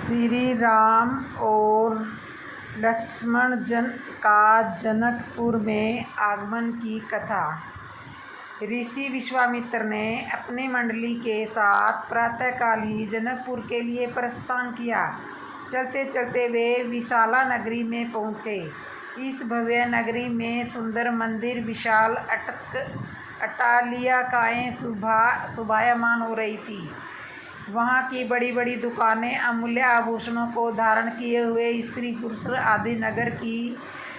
श्री राम और लक्ष्मण का जनकपुर में आगमन की कथा। ऋषि विश्वामित्र ने अपनी मंडली के साथ प्रातःकाल ही जनकपुर के लिए प्रस्थान किया। चलते चलते वे विशाला नगरी में पहुँचे। इस भव्य नगरी में सुंदर मंदिर, विशाल अट्टालिकाएं शोभायमान हो रही थी। वहाँ की बड़ी बड़ी दुकानें अमूल्य आभूषणों को धारण किए हुए स्त्री पुरुष आदि नगर की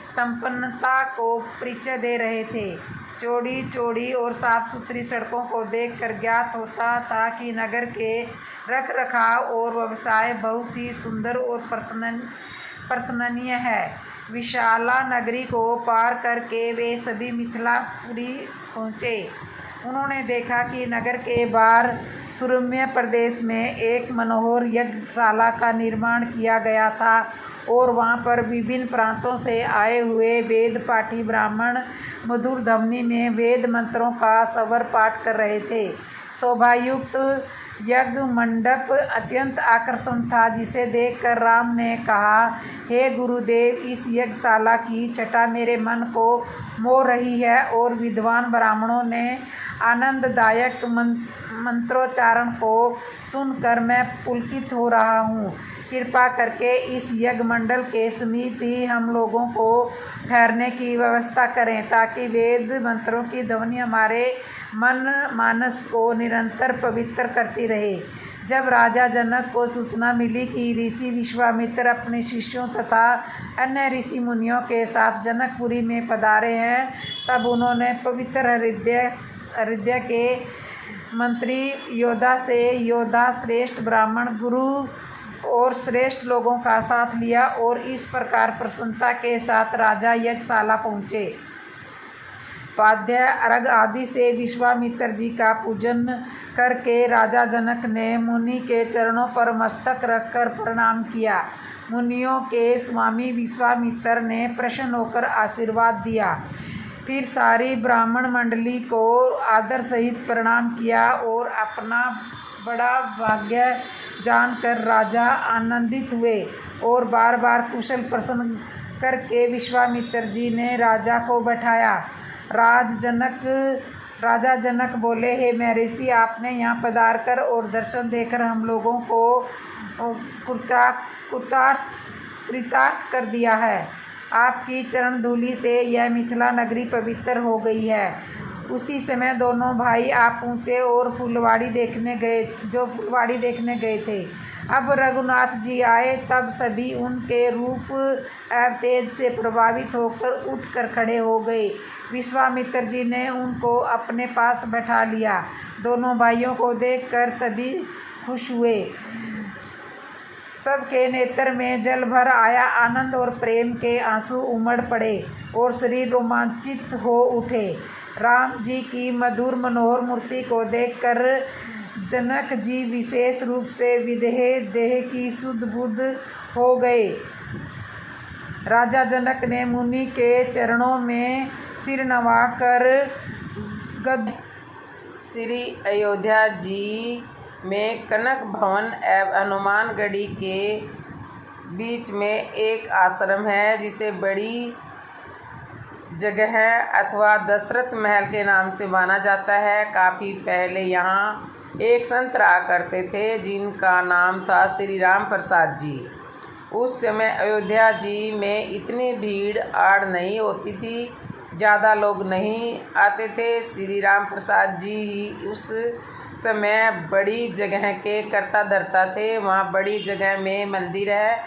संपन्नता को परिचय दे रहे थे। चौड़ी चौड़ी और साफ सुथरी सड़कों को देखकर ज्ञात होता था कि नगर के रख रखाव और व्यवसाय बहुत ही सुंदर और प्रशंसनीय है। विशाला नगरी को पार करके वे सभी मिथिलापुरी पहुँचे। उन्होंने देखा कि नगर के बाहर सुरम्य प्रदेश में एक मनोहर यज्ञशाला का निर्माण किया गया था और वहाँ पर विभिन्न प्रांतों से आए हुए वेद पाठी ब्राह्मण मधुर ध्वनि में वेद मंत्रों का स्वर पाठ कर रहे थे। शोभायुक्त यज्ञ मंडप अत्यंत आकर्षण था, जिसे देखकर राम ने कहा, हे गुरुदेव, इस यज्ञशाला की छटा मेरे मन को मोह रही है और विद्वान ब्राह्मणों ने आनंददायक मंत्रोच्चारण को सुनकर मैं पुलकित हो रहा हूँ। कृपा करके इस यज्ञ मंडल के समीप ही हम लोगों को ठहरने की व्यवस्था करें, ताकि वेद मंत्रों की ध्वनि हमारे मन मानस को निरंतर पवित्र करती रहे। जब राजा जनक को सूचना मिली कि ऋषि विश्वामित्र अपने शिष्यों तथा अन्य ऋषि मुनियों के साथ जनकपुरी में पधारे हैं, तब उन्होंने पवित्र हृदय के मंत्री योद्धा से योद्धा, श्रेष्ठ ब्राह्मण, गुरु और श्रेष्ठ लोगों का साथ लिया और इस प्रकार प्रसन्नता के साथ राजा यज्ञशाला पहुँचे। पाद्य अर्घ आदि से विश्वामित्र जी का पूजन करके राजा जनक ने मुनि के चरणों पर मस्तक रखकर प्रणाम किया। मुनियों के स्वामी विश्वामित्र ने प्रसन्न होकर आशीर्वाद दिया। फिर सारी ब्राह्मण मंडली को आदर सहित प्रणाम किया और अपना बड़ा भाग्य जानकर राजा आनंदित हुए और बार बार कुशल प्रश्न करके विश्वामित्र जी ने राजा को बैठाया। राजा जनक बोले, हे महर्षि, आपने यहाँ पधार कर और दर्शन देकर हम लोगों को कृतार्थ कर दिया है। आपकी चरण धूलि से यह मिथिला नगरी पवित्र हो गई है। उसी समय दोनों भाई आप पहुँचे और फुलवाड़ी देखने गए थे। अब रघुनाथ जी आए, तब सभी उनके रूप एवं तेज से प्रभावित होकर उठकर खड़े हो गए। विश्वामित्र जी ने उनको अपने पास बैठा लिया। दोनों भाइयों को देखकर सभी खुश हुए। सबके नेत्र में जल भर आया। आनंद और प्रेम के आंसू उमड़ पड़े और शरीर रोमांचित हो उठे। राम जी की मधुर मनोहर मूर्ति को देखकर जनक जी विशेष रूप से देह की शुद्ध बुद्ध हो गए। राजा जनक ने मुनि के चरणों में सिर नवाकर श्री अयोध्या जी में कनक भवन एवं हनुमानगढ़ी के बीच में एक आश्रम है, जिसे बड़ी जगह अथवा दशरथ महल के नाम से माना जाता है। काफ़ी पहले यहाँ एक संत रहा करते थे, जिनका नाम था श्री राम प्रसाद जी। उस समय अयोध्या जी में इतनी भीड़ आड़ नहीं होती थी, ज़्यादा लोग नहीं आते थे। श्री राम प्रसाद जी ही उस समय बड़ी जगह के कर्ता धर्ता थे। वहाँ बड़ी जगह में मंदिर है,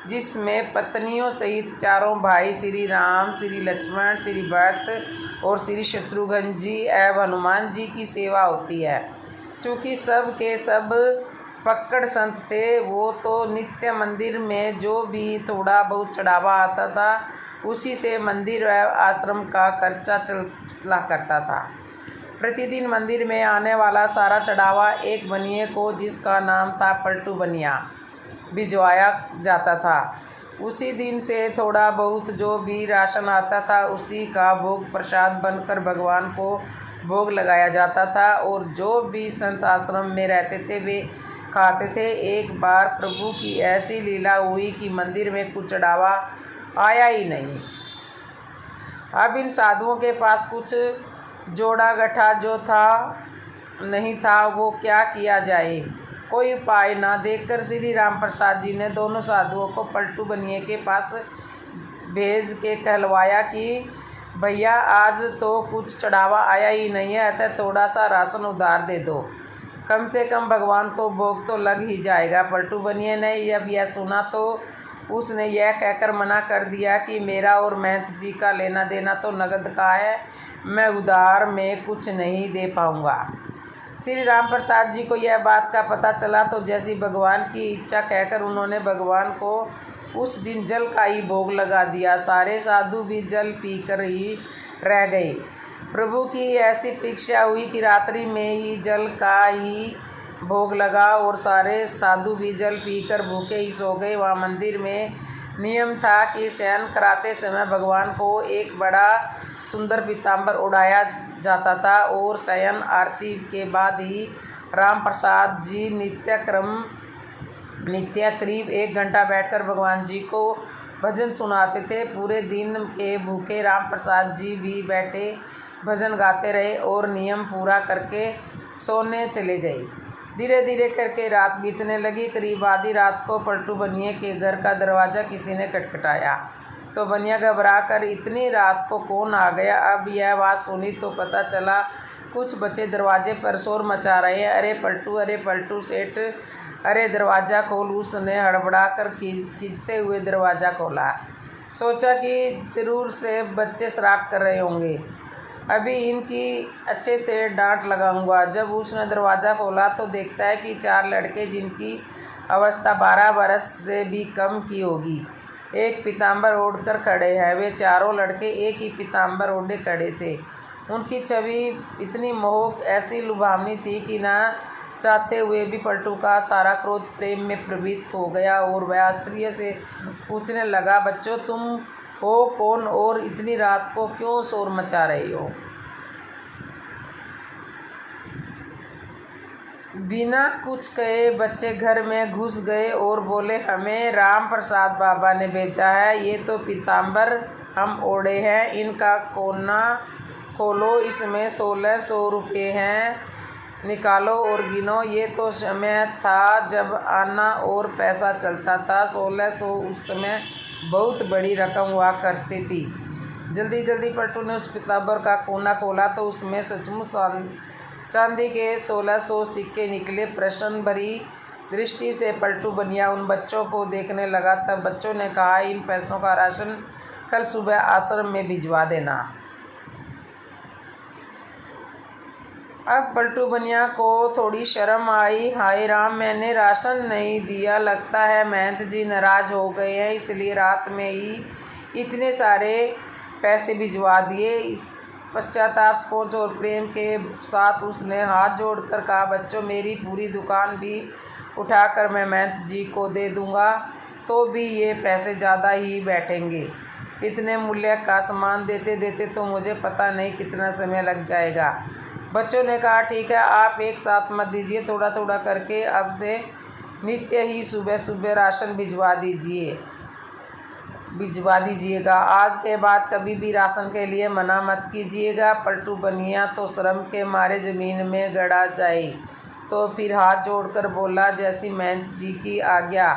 जिसमें पत्नियों सहित चारों भाई श्री राम, श्री लक्ष्मण, श्री भरत और श्री शत्रुघ्न जी एवं हनुमान जी की सेवा होती है। चूँकि सब के सब पक्कड़ संत थे, वो तो नित्य मंदिर में जो भी थोड़ा बहुत चढ़ावा आता था, उसी से मंदिर व आश्रम का खर्चा चला करता था। प्रतिदिन मंदिर में आने वाला सारा चढ़ावा एक बनिए को, जिसका नाम था पलटू बनिया, भिजवाया जाता था। उसी दिन से थोड़ा बहुत जो भी राशन आता था, उसी का भोग प्रसाद बनकर भगवान को भोग लगाया जाता था। और जो भी संत आश्रम में रहते थे, वे खाते थे। एक बार प्रभु की ऐसी लीला हुई कि मंदिर में कुछ चढ़ावा आया ही नहीं। अब इन साधुओं के पास कुछ जोड़ा गठा जो था नहीं था, वो क्या किया जाए, कोई उपाय ना देखकर श्री राम प्रसाद जी ने दोनों साधुओं को पलटू बनिए के पास भेज के कहलवाया कि भैया आज तो कुछ चढ़ावा आया ही नहीं है, अतः थोड़ा सा राशन उधार दे दो, कम से कम भगवान को भोग तो लग ही जाएगा। पलटू बनिए ने जब यह सुना तो उसने यह कहकर मना कर दिया कि मेरा और महंत जी का लेना देना तो नगद का है, मैं उधार में कुछ नहीं दे पाऊँगा। श्री राम प्रसाद जी को यह बात का पता चला तो जैसी भगवान की इच्छा कहकर उन्होंने भगवान को उस दिन जल का ही भोग लगा दिया। सारे साधु भी जल पीकर ही रह गए। प्रभु की ऐसी परीक्षा हुई कि रात्रि में ही जल का ही भोग लगा और सारे साधु भी जल पीकर भूखे ही सो गए। वहाँ मंदिर में नियम था कि शयन कराते समय भगवान को एक बड़ा सुंदर पीताम्बर उड़ाया जाता था और शयन आरती के बाद ही राम प्रसाद जी नित्य करीब 1 घंटा बैठकर भगवान जी को भजन सुनाते थे। पूरे दिन के भूखे राम प्रसाद जी भी बैठे भजन गाते रहे और नियम पूरा करके सोने चले गए। धीरे धीरे करके रात बीतने लगी। करीब आधी रात को पलटू बनिए के घर का दरवाज़ा किसी ने खटखटाया तो बनिया घबरा कर इतनी रात को कौन आ गया। अब यह बात सुनी तो पता चला कुछ बच्चे दरवाजे पर शोर मचा रहे हैं। अरे पलटू सेठ, अरे दरवाज़ा खोल। उसने हड़बड़ा कर खींचते हुए दरवाज़ा खोला। सोचा कि ज़रूर से बच्चे शरारत कर रहे होंगे, अभी इनकी अच्छे से डांट लगाऊंगा। जब उसने दरवाज़ा खोला तो देखता है कि 4 लड़के जिनकी अवस्था 12 बरस से भी कम की होगी एक पीताम्बर ओढ़कर खड़े हैं। वे चारों लड़के एक ही पीताम्बर ओढ़े खड़े थे। उनकी छवि इतनी मोहक, ऐसी लुभावनी थी कि ना चाहते हुए भी पलटू का सारा क्रोध प्रेम में प्रवृत्त हो गया और वह आश्चर्य से पूछने लगा, बच्चों तुम हो कौन और इतनी रात को क्यों शोर मचा रही हो। बिना कुछ कहे बच्चे घर में घुस गए और बोले, हमें राम प्रसाद बाबा ने भेजा है। ये तो पीताम्बर हम ओढ़े हैं, इनका कोना खोलो, इसमें 1600 रुपये हैं, निकालो और गिनो। ये तो समय था जब आना और पैसा चलता था। 1600 उस समय बहुत बड़ी रकम हुआ करती थी। जल्दी जल्दी पलटू ने उस पीताम्बर का कोना खोला तो उसमें सचमुच चांदी के 1600 सिक्के निकले। प्रश्न भरी दृष्टि से पलटू बनिया उन बच्चों को देखने लगा। तब बच्चों ने कहा, इन पैसों का राशन कल सुबह आश्रम में भिजवा देना। अब पलटू बनिया को थोड़ी शर्म आई। हाय राम, मैंने राशन नहीं दिया, लगता है महंत जी नाराज़ हो गए हैं, इसलिए रात में ही इतने सारे पैसे भिजवा दिए। इस पश्चाताप, सोच और प्रेम के साथ उसने हाथ जोड़कर कहा, बच्चों मेरी पूरी दुकान भी उठाकर मैं महंत जी को दे दूंगा तो भी ये पैसे ज़्यादा ही बैठेंगे। इतने मूल्य का सामान देते देते तो मुझे पता नहीं कितना समय लग जाएगा। बच्चों ने कहा, ठीक है, आप एक साथ मत दीजिए, थोड़ा थोड़ा करके अब से नित्य ही सुबह सुबह राशन भिजवा दीजिएगा। आज के बाद कभी भी राशन के लिए मना मत कीजिएगा। पलटू बनिया तो शर्म के मारे ज़मीन में गड़ा जाए तो फिर हाथ जोड़कर बोला, जैसी महंत जी की आज्ञा।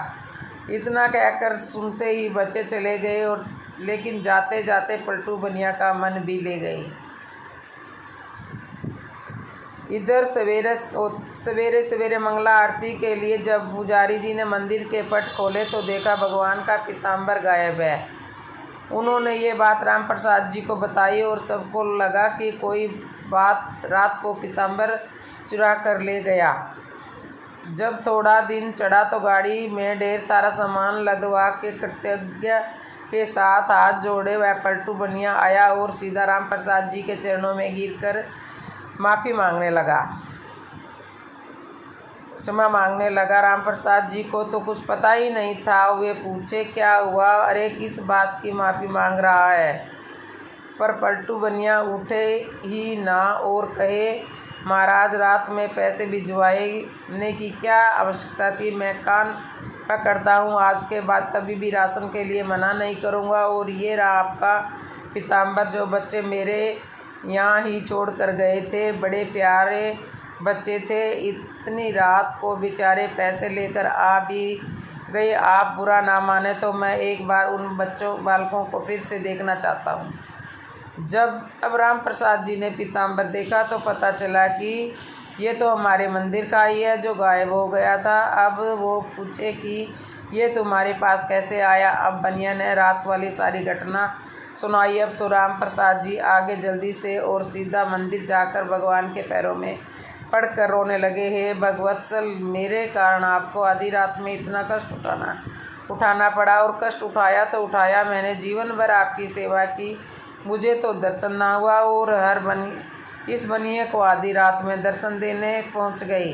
इतना कहकर सुनते ही बच्चे चले गए और लेकिन जाते जाते पलटू बनिया का मन भी ले गई। इधर सवेरे सवेरे मंगला आरती के लिए जब पुजारी जी ने मंदिर के पट खोले तो देखा भगवान का पीताम्बर गायब है। उन्होंने ये बात राम प्रसाद जी को बताई और सबको लगा कि कोई बात रात को पीताम्बर चुरा कर ले गया। जब थोड़ा दिन चढ़ा तो गाड़ी में ढेर सारा सामान लदवा के कृतज्ञ के साथ हाथ जोड़े वह पलटू बनिया आया और सीधा राम प्रसाद जी के चरणों में गिरकर माफ़ी मांगने लगा, क्षमा मांगने लगा। राम प्रसाद जी को तो कुछ पता ही नहीं था। वे पूछे, क्या हुआ? अरे किस बात की माफ़ी मांग रहा है? पर पलटू बनिया उठे ही ना और कहे, महाराज, रात में पैसे भिजवाने की क्या आवश्यकता थी? मैं कान पकड़ता हूँ, आज के बाद कभी भी राशन के लिए मना नहीं करूँगा। और ये रहा आपका पीताम्बर, जो बच्चे मेरे यहाँ ही छोड़ कर गए थे। बड़े प्यारे बच्चे थे। इतनी रात को बेचारे पैसे लेकर आ भी गए। आप बुरा ना माने तो मैं एक बार उन बालकों को फिर से देखना चाहता हूँ। अब राम प्रसाद जी ने पीताम्बर देखा तो पता चला कि ये तो हमारे मंदिर का ही है जो गायब हो गया था। अब वो पूछे कि ये तुम्हारे पास कैसे आया? अब बनिया ने रात वाली सारी घटना सुनाई। अब तो राम प्रसाद जी आगे जल्दी से और सीधा मंदिर जाकर भगवान के पैरों में पड़कर रोने लगे। हे भगवत्सल, मेरे कारण आपको आधी रात में इतना कष्ट उठाना पड़ा। और कष्ट उठाया तो उठाया, मैंने जीवन भर आपकी सेवा की, मुझे तो दर्शन ना हुआ। और इस बनिए को आधी रात में दर्शन देने पहुंच गई।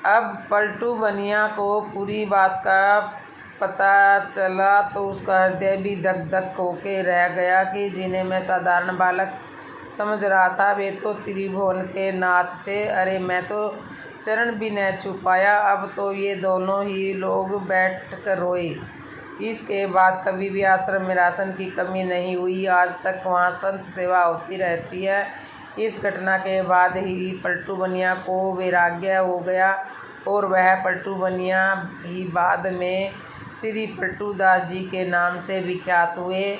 अब पलटू बनिया को पूरी बात का पता चला तो उसका हृदय भी धक धक होके रह गया कि जिन्हें मैं साधारण बालक समझ रहा था वे तो त्रिभुवन के नाथ थे। अरे, मैं तो चरण भी न छू पाया। अब तो ये दोनों ही लोग बैठ कर रोए। इसके बाद कभी भी आश्रम में राशन की कमी नहीं हुई। आज तक वहाँ संत सेवा होती रहती है। इस घटना के बाद ही पलटू बनिया को वैराग्य हो गया और वह पलटू बनिया ही बाद में श्री पलटू दास जी के नाम से विख्यात हुए।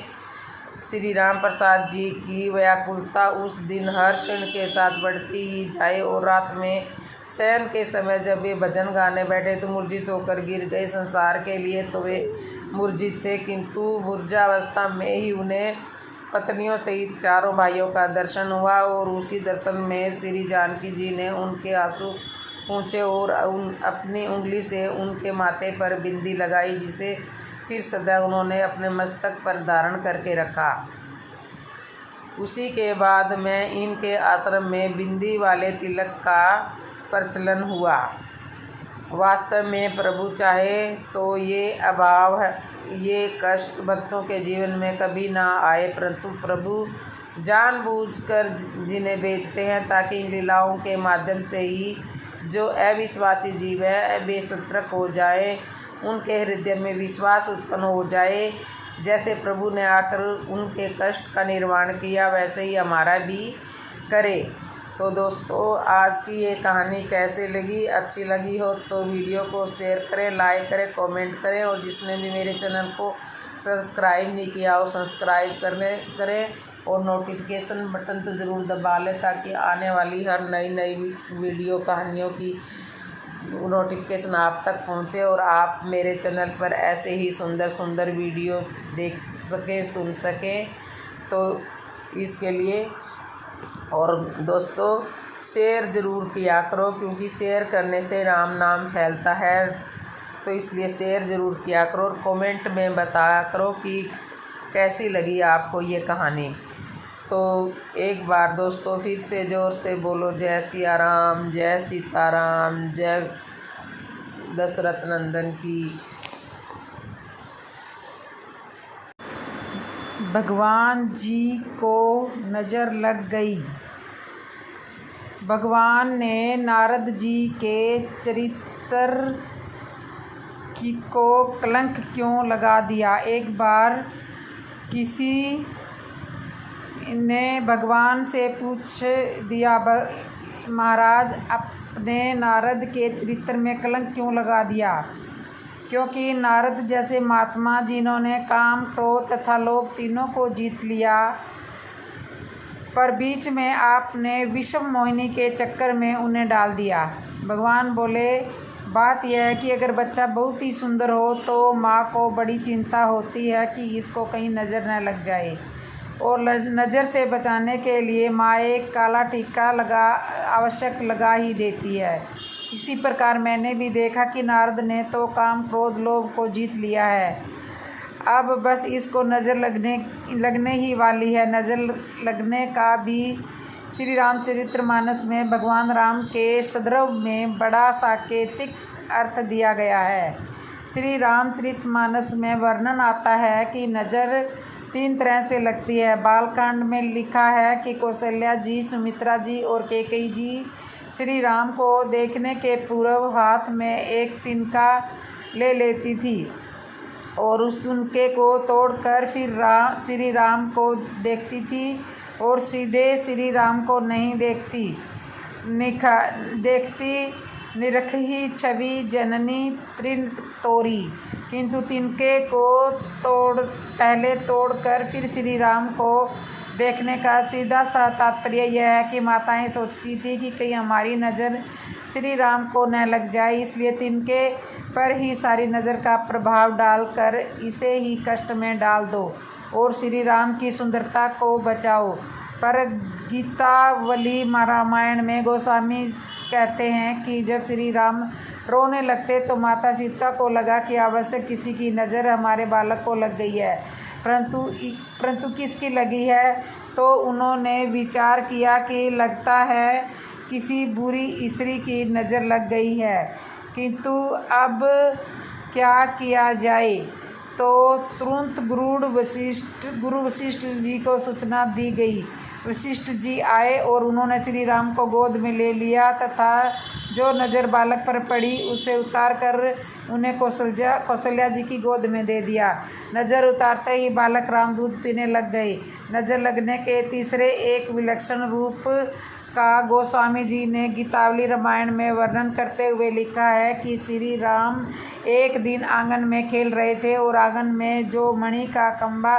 श्री राम प्रसाद जी की व्याकुलता उस दिन हर क्षण के साथ बढ़ती ही जाए। और रात में शयन के समय जब वे भजन गाने बैठे तो मूर्छित होकर गिर गए। संसार के लिए तो वे मूर्छित थे, किंतु मूर्छावस्था में ही उन्हें पत्नियों सहित चारों भाइयों का दर्शन हुआ। और उसी दर्शन में श्री जानकी जी ने उनके आंसू पूछे और अपनी उंगली से उनके माथे पर बिंदी लगाई, जिसे फिर सदा उन्होंने अपने मस्तक पर धारण करके रखा। उसी के बाद में इनके आश्रम में बिंदी वाले तिलक का प्रचलन हुआ। वास्तव में प्रभु चाहे तो ये अभाव, ये कष्ट भक्तों के जीवन में कभी ना आए, परंतु प्रभु जानबूझकर जिन्हें बेचते हैं ताकि इन लीलाओं के माध्यम से ही जो अविश्वासी जीव है बेसतर्क हो जाए, उनके हृदय में विश्वास उत्पन्न हो जाए। जैसे प्रभु ने आकर उनके कष्ट का निर्माण किया, वैसे ही हमारा भी करे। तो दोस्तों, आज की ये कहानी कैसे लगी? अच्छी लगी हो तो वीडियो को शेयर करें, लाइक करें, कमेंट करें। और जिसने भी मेरे चैनल को सब्सक्राइब नहीं किया हो सब्सक्राइब करें और नोटिफिकेशन बटन तो ज़रूर दबा लें ताकि आने वाली हर नई वीडियो कहानियों की नोटिफिकेशन आप तक पहुंचे और आप मेरे चैनल पर ऐसे ही सुंदर वीडियो देख सकें, सुन सकें। तो इसके लिए और दोस्तों, शेयर ज़रूर किया करो, क्योंकि शेयर करने से राम नाम फैलता है। तो इसलिए शेयर ज़रूर किया करो और कमेंट में बताया करो कि कैसी लगी आपको ये कहानी। तो एक बार दोस्तों फिर से ज़ोर से बोलो, जय सिया राम, जय सीताराम, जय दशरथ नंदन की। भगवान जी को नज़र लग गई। भगवान ने नारद जी के चरित्र को कलंक क्यों लगा दिया? एक बार किसी ने भगवान से पूछ दिया, महाराज अपने नारद के चरित्र में कलंक क्यों लगा दिया? क्योंकि नारद जैसे महात्मा जिन्होंने काम, क्रोध तथा लोभ तीनों को जीत लिया, पर बीच में आपने विषम मोहिनी के चक्कर में उन्हें डाल दिया। भगवान बोले, बात यह है कि अगर बच्चा बहुत ही सुंदर हो तो माँ को बड़ी चिंता होती है कि इसको कहीं नज़र न लग जाए, और नज़र से बचाने के लिए माँ एक काला टीका आवश्यक लगा ही देती है। इसी प्रकार मैंने भी देखा कि नारद ने तो काम, क्रोध, लोभ को जीत लिया है। अब बस इसको नज़र लगने ही वाली है। नज़र लगने का भी श्री रामचरितमानस में भगवान राम के संदर्भ में बड़ा साकेतिक अर्थ दिया गया है। श्री रामचरितमानस में वर्णन आता है कि नज़र तीन तरह से लगती है। बालकांड में लिखा है कि कौशल्या जी, सुमित्रा जी और कैकेयी जी श्री राम को देखने के पूर्व हाथ में एक तिनका ले लेती थी और उस तिनके को तोड़कर फिर श्री राम को देखती थी और सीधे श्री राम को नहीं देखती। निरखी छवि जननी तृण तोरी, किंतु तिनके को पहले तोड़कर फिर श्री राम को देखने का सीधा सा तात्पर्य यह है कि माताएं सोचती थी कि कहीं हमारी नज़र श्री राम को न लग जाए, इसलिए तिनके पर ही सारी नज़र का प्रभाव डालकर इसे ही कष्ट में डाल दो और श्री राम की सुंदरता को बचाओ। पर गीतावली रामायण में गोस्वामी कहते हैं कि जब श्री राम रोने लगते तो माता सीता को लगा कि अवश्य किसी की नज़र हमारे बालक को लग गई है, परंतु किसकी लगी है? तो उन्होंने विचार किया कि लगता है किसी बुरी स्त्री की नज़र लग गई है, किंतु अब क्या किया जाए? तो तुरंत गुरु वशिष्ठ जी को सूचना दी गई। वशिष्ठ जी आए और उन्होंने श्री राम को गोद में ले लिया तथा जो नज़र बालक पर पड़ी उसे उतार कर उन्हें कौशल्या जी की गोद में दे दिया। नज़र उतारते ही बालक राम दूध पीने लग गए। नज़र लगने के तीसरे एक विलक्षण रूप का गोस्वामी जी ने गीतावली रामायण में वर्णन करते हुए लिखा है कि श्री राम एक दिन आंगन में खेल रहे थे और आंगन में जो मणि का खंभा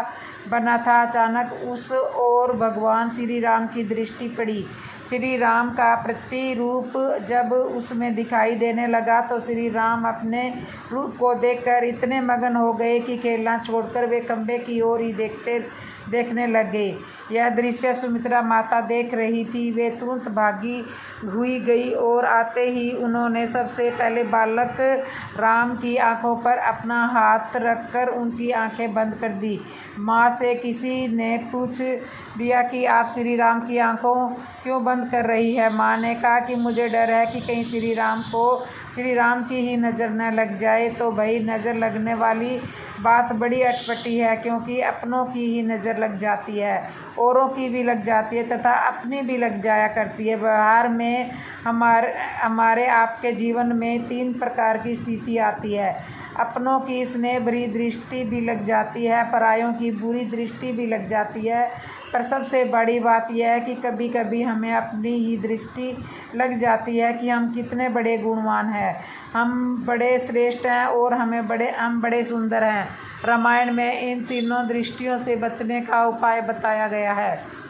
बना था, अचानक उस ओर भगवान श्री राम की दृष्टि पड़ी। श्री राम का प्रतिरूप जब उसमें दिखाई देने लगा तो श्री राम अपने रूप को देखकर इतने मगन हो गए कि खेलना छोड़कर वे खंभे की ओर ही देखने लग गए। यह दृश्य सुमित्रा माता देख रही थी। वे तुरंत भागी हुई गई और आते ही उन्होंने सबसे पहले बालक राम की आंखों पर अपना हाथ रखकर उनकी आंखें बंद कर दी। माँ से किसी ने पूछ दिया कि आप श्री राम की आंखों क्यों बंद कर रही है? माँ ने कहा कि मुझे डर है कि कहीं श्री राम को श्री राम की ही नज़र न लग जाए। तो भाई, नज़र लगने वाली बात बड़ी अटपटी है, क्योंकि अपनों की ही नज़र लग जाती है, औरों की भी लग जाती है तथा अपनी भी लग जाया करती है। व्यवहार में हमारे आपके जीवन में तीन प्रकार की स्थिति आती है। अपनों की स्नेह भरी दृष्टि भी लग जाती है, परायों की बुरी दृष्टि भी लग जाती है, पर सबसे बड़ी बात यह है कि कभी कभी हमें अपनी ही दृष्टि लग जाती है कि हम कितने बड़े गुणवान हैं, हम बड़े श्रेष्ठ हैं और हम बड़े सुंदर हैं। रामायण में इन तीनों दृष्टियों से बचने का उपाय बताया गया है।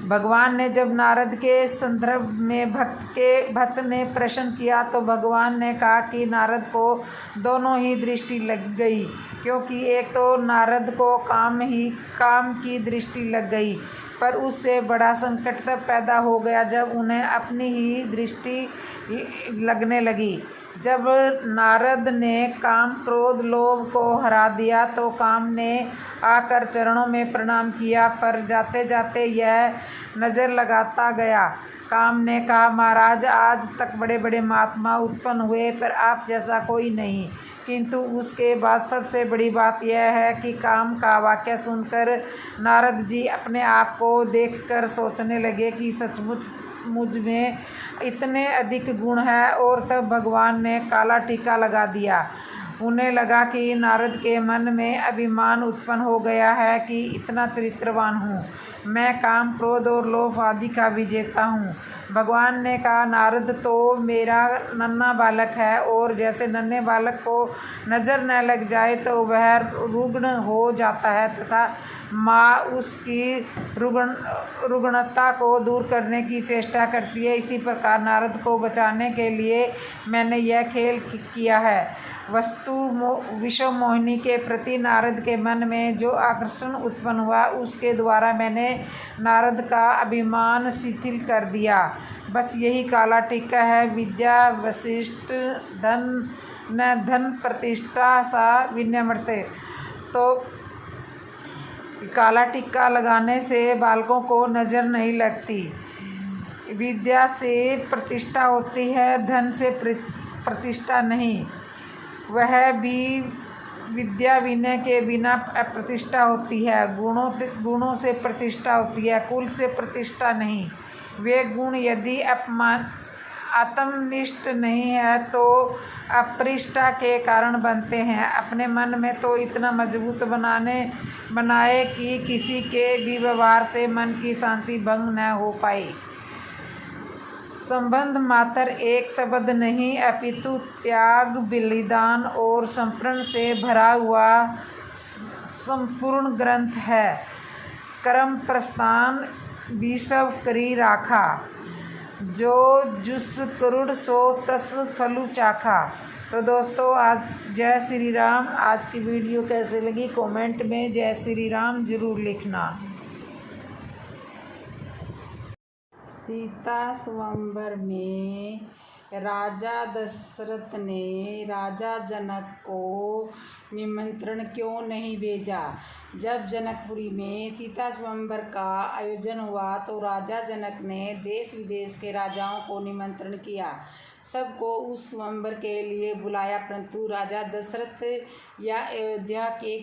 भगवान ने जब नारद के संदर्भ में भक्त ने प्रश्न किया तो भगवान ने कहा कि नारद को दोनों ही दृष्टि लग गई, क्योंकि एक तो नारद को काम की दृष्टि लग गई, पर उससे बड़ा संकट तब पैदा हो गया जब उन्हें अपनी ही दृष्टि लगने लगी। जब नारद ने काम क्रोध लोभ को हरा दिया तो काम ने आकर चरणों में प्रणाम किया, पर जाते जाते यह नज़र लगाता गया। काम ने कहा, महाराज, आज तक बड़े बड़े महात्मा उत्पन्न हुए पर आप जैसा कोई नहीं। किंतु उसके बाद सबसे बड़ी बात यह है कि काम का वाक्य सुनकर नारद जी अपने आप को देखकर सोचने लगे कि सचमुच मुझ में इतने अधिक गुण है। और तब भगवान ने काला टीका लगा दिया। उन्हें लगा कि नारद के मन में अभिमान उत्पन्न हो गया है कि इतना चरित्रवान हूँ, मैं काम क्रोध और लोभ आदि का विजेता हूँ। भगवान ने कहा, नारद तो मेरा नन्हा बालक है और जैसे नन्हे बालक को नज़र न लग जाए तो वह रुग्ण हो जाता है तथा माँ उसकी रुग्णता को दूर करने की चेष्टा करती है, इसी प्रकार नारद को बचाने के लिए मैंने यह खेल किया है। वस्तु विश्व मोहिनी के प्रति नारद के मन में जो आकर्षण उत्पन्न हुआ उसके द्वारा मैंने नारद का अभिमान शिथिल कर दिया। बस यही काला टीका है। विद्या वशिष्ठ धन प्रतिष्ठा सा विनम्रते। तो काला टीका लगाने से बालकों को नज़र नहीं लगती। विद्या से प्रतिष्ठा होती है, धन से प्रतिष्ठा नहीं। वह भी विद्या विनय के बिना प्रतिष्ठा होती है। गुणों से प्रतिष्ठा होती है, कुल से प्रतिष्ठा नहीं। वे गुण यदि आत्मनिष्ठ नहीं है तो अप्रतिष्ठा के कारण बनते हैं। अपने मन में तो इतना मजबूत बनाए कि किसी के भी व्यवहार से मन की शांति भंग न हो पाए। संबंध मात्र एक शब्द नहीं, अपितु त्याग, बलिदान और समर्पण से भरा हुआ संपूर्ण ग्रंथ है। कर्म प्रस्थान विषव करी राखा, जो जुस करुड़ सो तस फलु चाखा। तो दोस्तों, आज जय श्री राम। आज की वीडियो कैसे लगी कमेंट में जय श्री राम ज़रूर लिखना। सीता स्वयंवर में राजा दशरथ ने राजा जनक को निमंत्रण क्यों नहीं भेजा? जब जनकपुरी में सीता स्वयंवर का आयोजन हुआ तो राजा जनक ने देश विदेश के राजाओं को निमंत्रण किया, सबको उस स्वयंवर के लिए बुलाया, परंतु राजा दशरथ या अयोध्या के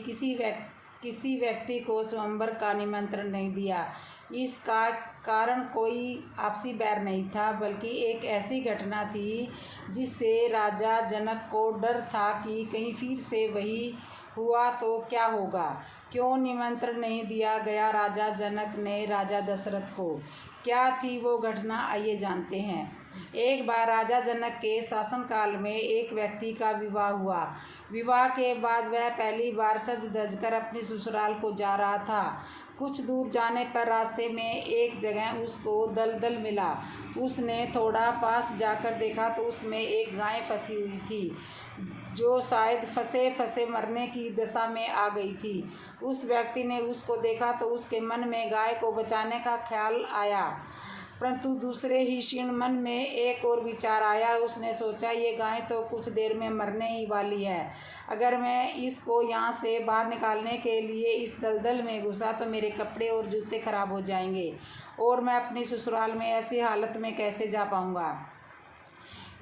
किसी व्यक्ति को स्वयंवर का निमंत्रण नहीं दिया। इसका कारण कोई आपसी बैर नहीं था, बल्कि एक ऐसी घटना थी जिससे राजा जनक को डर था कि कहीं फिर से वही हुआ तो क्या होगा। क्यों निमंत्रण नहीं दिया गया राजा जनक ने राजा दशरथ को? क्या थी वो घटना, आइए जानते हैं। एक बार राजा जनक के शासनकाल में एक व्यक्ति का विवाह हुआ। विवाह के बाद वह पहली बार सज धज कर अपनी ससुराल को जा रहा था। कुछ दूर जाने पर रास्ते में एक जगह उसको दलदल मिला। उसने थोड़ा पास जाकर देखा तो उसमें एक गाय फंसी हुई थी, जो शायद फंसे फंसे मरने की दशा में आ गई थी। उस व्यक्ति ने उसको देखा तो उसके मन में गाय को बचाने का ख्याल आया, परंतु दूसरे ही क्षण मन में एक और विचार आया। उसने सोचा, ये गाय तो कुछ देर में मरने ही वाली है। अगर मैं इसको यहाँ से बाहर निकालने के लिए इस दलदल में घुसा तो मेरे कपड़े और जूते खराब हो जाएंगे और मैं अपनी ससुराल में ऐसी हालत में कैसे जा पाऊँगा।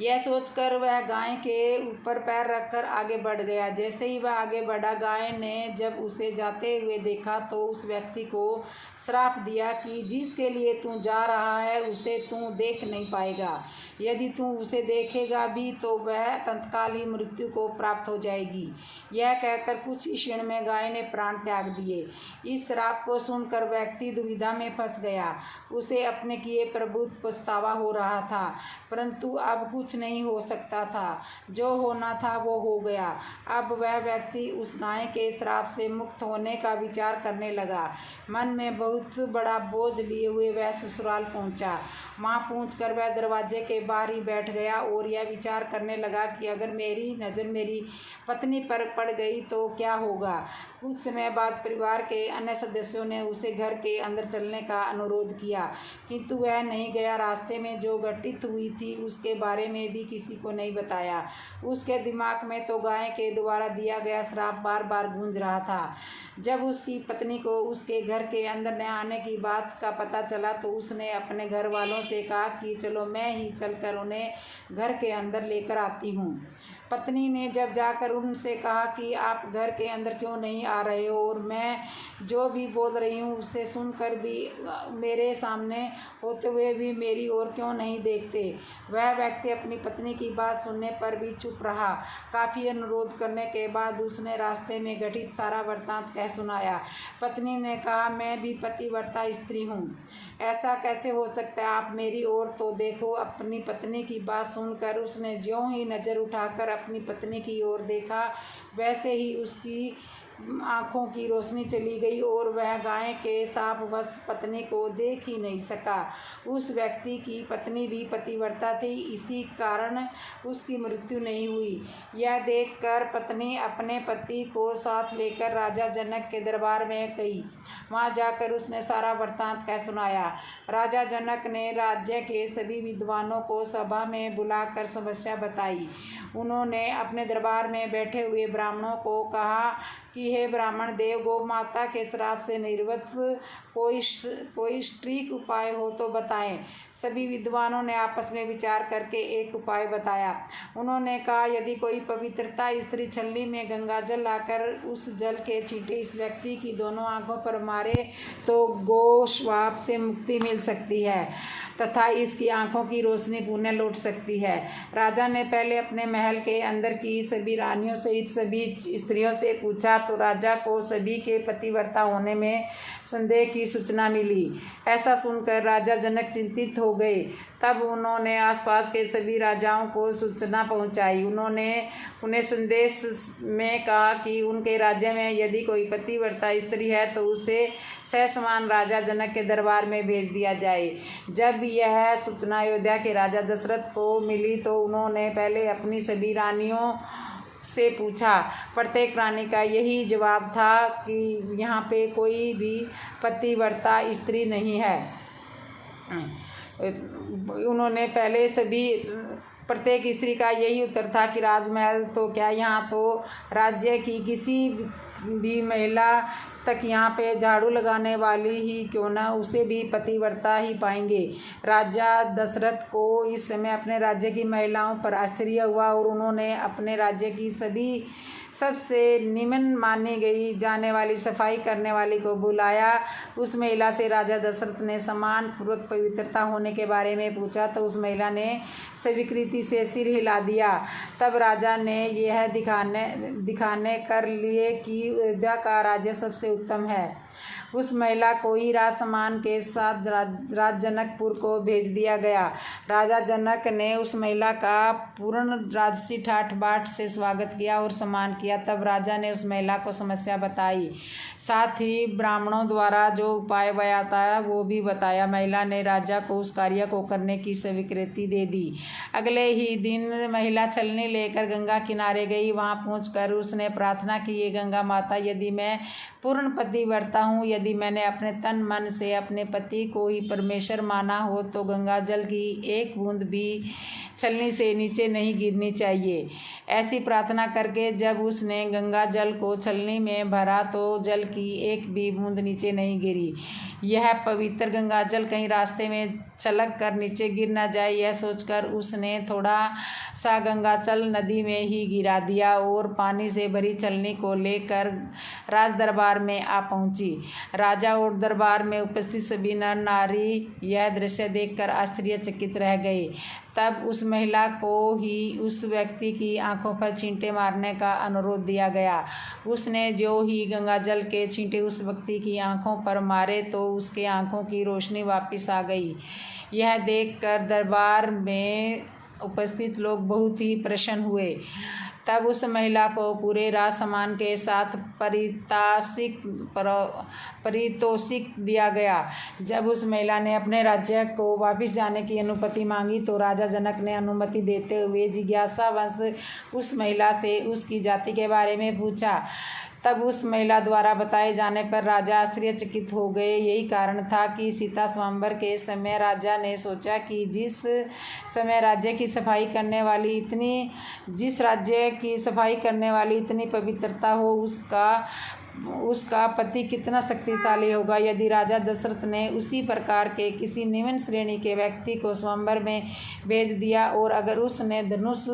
यह सोचकर वह गाय के ऊपर पैर रखकर आगे बढ़ गया। जैसे ही वह आगे बढ़ा, गाय ने जब उसे जाते हुए देखा तो उस व्यक्ति को श्राप दिया कि जिसके लिए तू जा रहा है उसे तू देख नहीं पाएगा। यदि तू उसे देखेगा भी तो वह तत्काल ही मृत्यु को प्राप्त हो जाएगी। यह कहकर कुछ ही क्षण में गाय ने प्राण त्याग दिए। इस श्राप को सुनकर व्यक्ति दुविधा में फंस गया। उसे अपने किए प्रभुत पछतावा हो रहा था, परंतु अब कुछ नहीं हो सकता था। जो होना था वो हो गया। अब वह व्यक्ति उस गाय के श्राप से मुक्त होने का विचार करने लगा। मन में बहुत बड़ा बोझ लिए हुए वह ससुराल पहुंचा। वहां पहुंचकर वह दरवाजे के बाहर ही बैठ गया और यह विचार करने लगा कि अगर मेरी नज़र मेरी पत्नी पर पड़ गई तो क्या होगा। कुछ समय बाद परिवार के अन्य सदस्यों ने उसे घर के अंदर चलने का अनुरोध किया, किंतु वह नहीं गया। रास्ते में जो घटित हुई थी उसके बारे में भी किसी को नहीं बताया। उसके दिमाग में तो गाय के द्वारा दिया गया श्राप बार बार गूंज रहा था। जब उसकी पत्नी को उसके घर के अंदर न आने की बात का पता चला तो उसने अपने घर वालों से कहा कि चलो मैं ही चलकर उन्हें घर के अंदर लेकर आती हूँ। पत्नी ने जब जाकर उनसे कहा कि आप घर के अंदर क्यों नहीं आ रहे हो और मैं जो भी बोल रही हूँ उसे सुनकर भी मेरे सामने होते हुए भी मेरी ओर क्यों नहीं देखते। वह व्यक्ति अपनी पत्नी की बात सुनने पर भी चुप रहा। काफ़ी अनुरोध करने के बाद उसने रास्ते में घटित सारा वृत्तांत कह सुनाया। पत्नी ने कहा, मैं भी पतिव्रता स्त्री हूँ, ऐसा कैसे हो सकता है, आप मेरी ओर तो देखो। अपनी पत्नी की बात सुनकर उसने ज्यों ही नज़र उठाकर अपनी पत्नी की ओर देखा, वैसे ही उसकी आँखों की रोशनी चली गई और वह गाय के शापवश पत्नी को देख ही नहीं सका। उस व्यक्ति की पत्नी भी पतिव्रता थी, इसी कारण उसकी मृत्यु नहीं हुई। यह देखकर पत्नी अपने पति को साथ लेकर राजा जनक के दरबार में गई। वहां जाकर उसने सारा वृत्तांत कह सुनाया। राजा जनक ने राज्य के सभी विद्वानों को सभा में बुलाकर समस्या बताई। उन्होंने अपने दरबार में बैठे हुए ब्राह्मणों को कहा कि हे ब्राह्मण देव, गौ माता के श्राप से निर्वृत्त कोई सटीक उपाय हो तो बताएं। सभी विद्वानों ने आपस में विचार करके एक उपाय बताया। उन्होंने कहा, यदि कोई पवित्रता स्त्री छलनी में गंगा जल लाकर उस जल के छींटे इस व्यक्ति की दोनों आंखों पर मारे तो गोश्वाप से मुक्ति मिल सकती है तथा इसकी आंखों की रोशनी पुनः लौट सकती है। राजा ने पहले अपने महल के अंदर की सभी रानियों सहित सभी स्त्रियों से पूछा तो राजा को सभी के पतिव्रता होने में संदेह की सूचना मिली। ऐसा सुनकर राजा जनक चिंतित हो गए। तब उन्होंने आसपास के सभी राजाओं को सूचना पहुंचाई। उन्होंने उन्हें संदेश में कहा कि उनके राज्य में यदि कोई पतिव्रता स्त्री है तो उसे ससमान राजा जनक के दरबार में भेज दिया जाए। जब यह सूचना अयोध्या के राजा दशरथ को मिली तो उन्होंने पहले अपनी सभी रानियों से पूछा। प्रत्येक रानी का यही जवाब था कि यहाँ पे कोई भी पतिव्रता स्त्री नहीं है। उन्होंने पहले सभी प्रत्येक स्त्री का यही उत्तर था कि राजमहल तो क्या, यहाँ तो राज्य की किसी भी महिला तक यहाँ पे झाड़ू लगाने वाली ही क्यों ना उसे भी पतिव्रता ही पाएंगे। राजा दशरथ को इस समय अपने राज्य की महिलाओं पर आश्चर्य हुआ और उन्होंने अपने राज्य की सभी सबसे निम्न मानी गई जाने वाली सफाई करने वाली को बुलाया। उस महिला से राजा दशरथ ने सम्मान पूर्वक पवित्रता होने के बारे में पूछा तो उस महिला ने स्वीकृति से सिर हिला दिया। तब राजा ने यह दिखाने कर लिए कि अयोध्या का राज्य सबसे उत्तम है। उस महिला को ही राजसम्मान के साथ राज जनकपुर को भेज दिया गया। राजा जनक ने उस महिला का पूर्ण राजसी ठाठ बाट से स्वागत किया और सम्मान किया। तब राजा ने उस महिला को समस्या बताई, साथ ही ब्राह्मणों द्वारा जो उपाय बताया वो भी बताया। महिला ने राजा को उस कार्य को करने की स्वीकृति दे दी। अगले ही दिन महिला छलनी लेकर गंगा किनारे गई। वहां पहुंचकर उसने प्रार्थना की, ये गंगा माता, यदि मैं पूर्ण पतिव्रता हूँ, यदि मैंने अपने तन मन से अपने पति को ही परमेश्वर माना हो तो गंगा जल की एक बूंद भी छलनी से नीचे नहीं गिरनी चाहिए। ऐसी प्रार्थना करके जब उसने गंगा जल को छलनी में भरा तो जल की एक भी बूंद नीचे नहीं गिरी। यह पवित्र गंगा जल कहीं रास्ते में छलक कर नीचे गिर न जाए, यह सोचकर उसने थोड़ा सा गंगा जल नदी में ही गिरा दिया और पानी से भरी छलनी को लेकर राज दरबार में आ पहुंची। राजा और दरबार में उपस्थित सभी नर नारी यह दृश्य देखकर आश्चर्यचकित रह गए। तब उस महिला को ही उस व्यक्ति की आंखों पर छींटे मारने का अनुरोध दिया गया। उसने जो ही गंगा जल के छींटे उस व्यक्ति की आंखों पर मारे तो उसके आंखों की रोशनी वापस आ गई। यह देखकर दरबार में उपस्थित लोग बहुत ही प्रसन्न हुए। तब उस महिला को पूरे राजसम्मान के साथ पारितोषिक दिया गया। जब उस महिला ने अपने राज्य को वापस जाने की अनुमति मांगी तो राजा जनक ने अनुमति देते हुए जिज्ञासावश उस महिला से उसकी जाति के बारे में पूछा। तब उस महिला द्वारा बताए जाने पर राजा आश्चर्यचकित हो गए। यही कारण था कि सीता स्वयंवर के समय राजा ने सोचा कि जिस राज्य की सफाई करने वाली इतनी पवित्रता हो उसका पति कितना शक्तिशाली होगा। यदि राजा दशरथ ने उसी प्रकार के किसी निम्न श्रेणी के व्यक्ति को स्वयंवर में भेज दिया और अगर उसने धनुष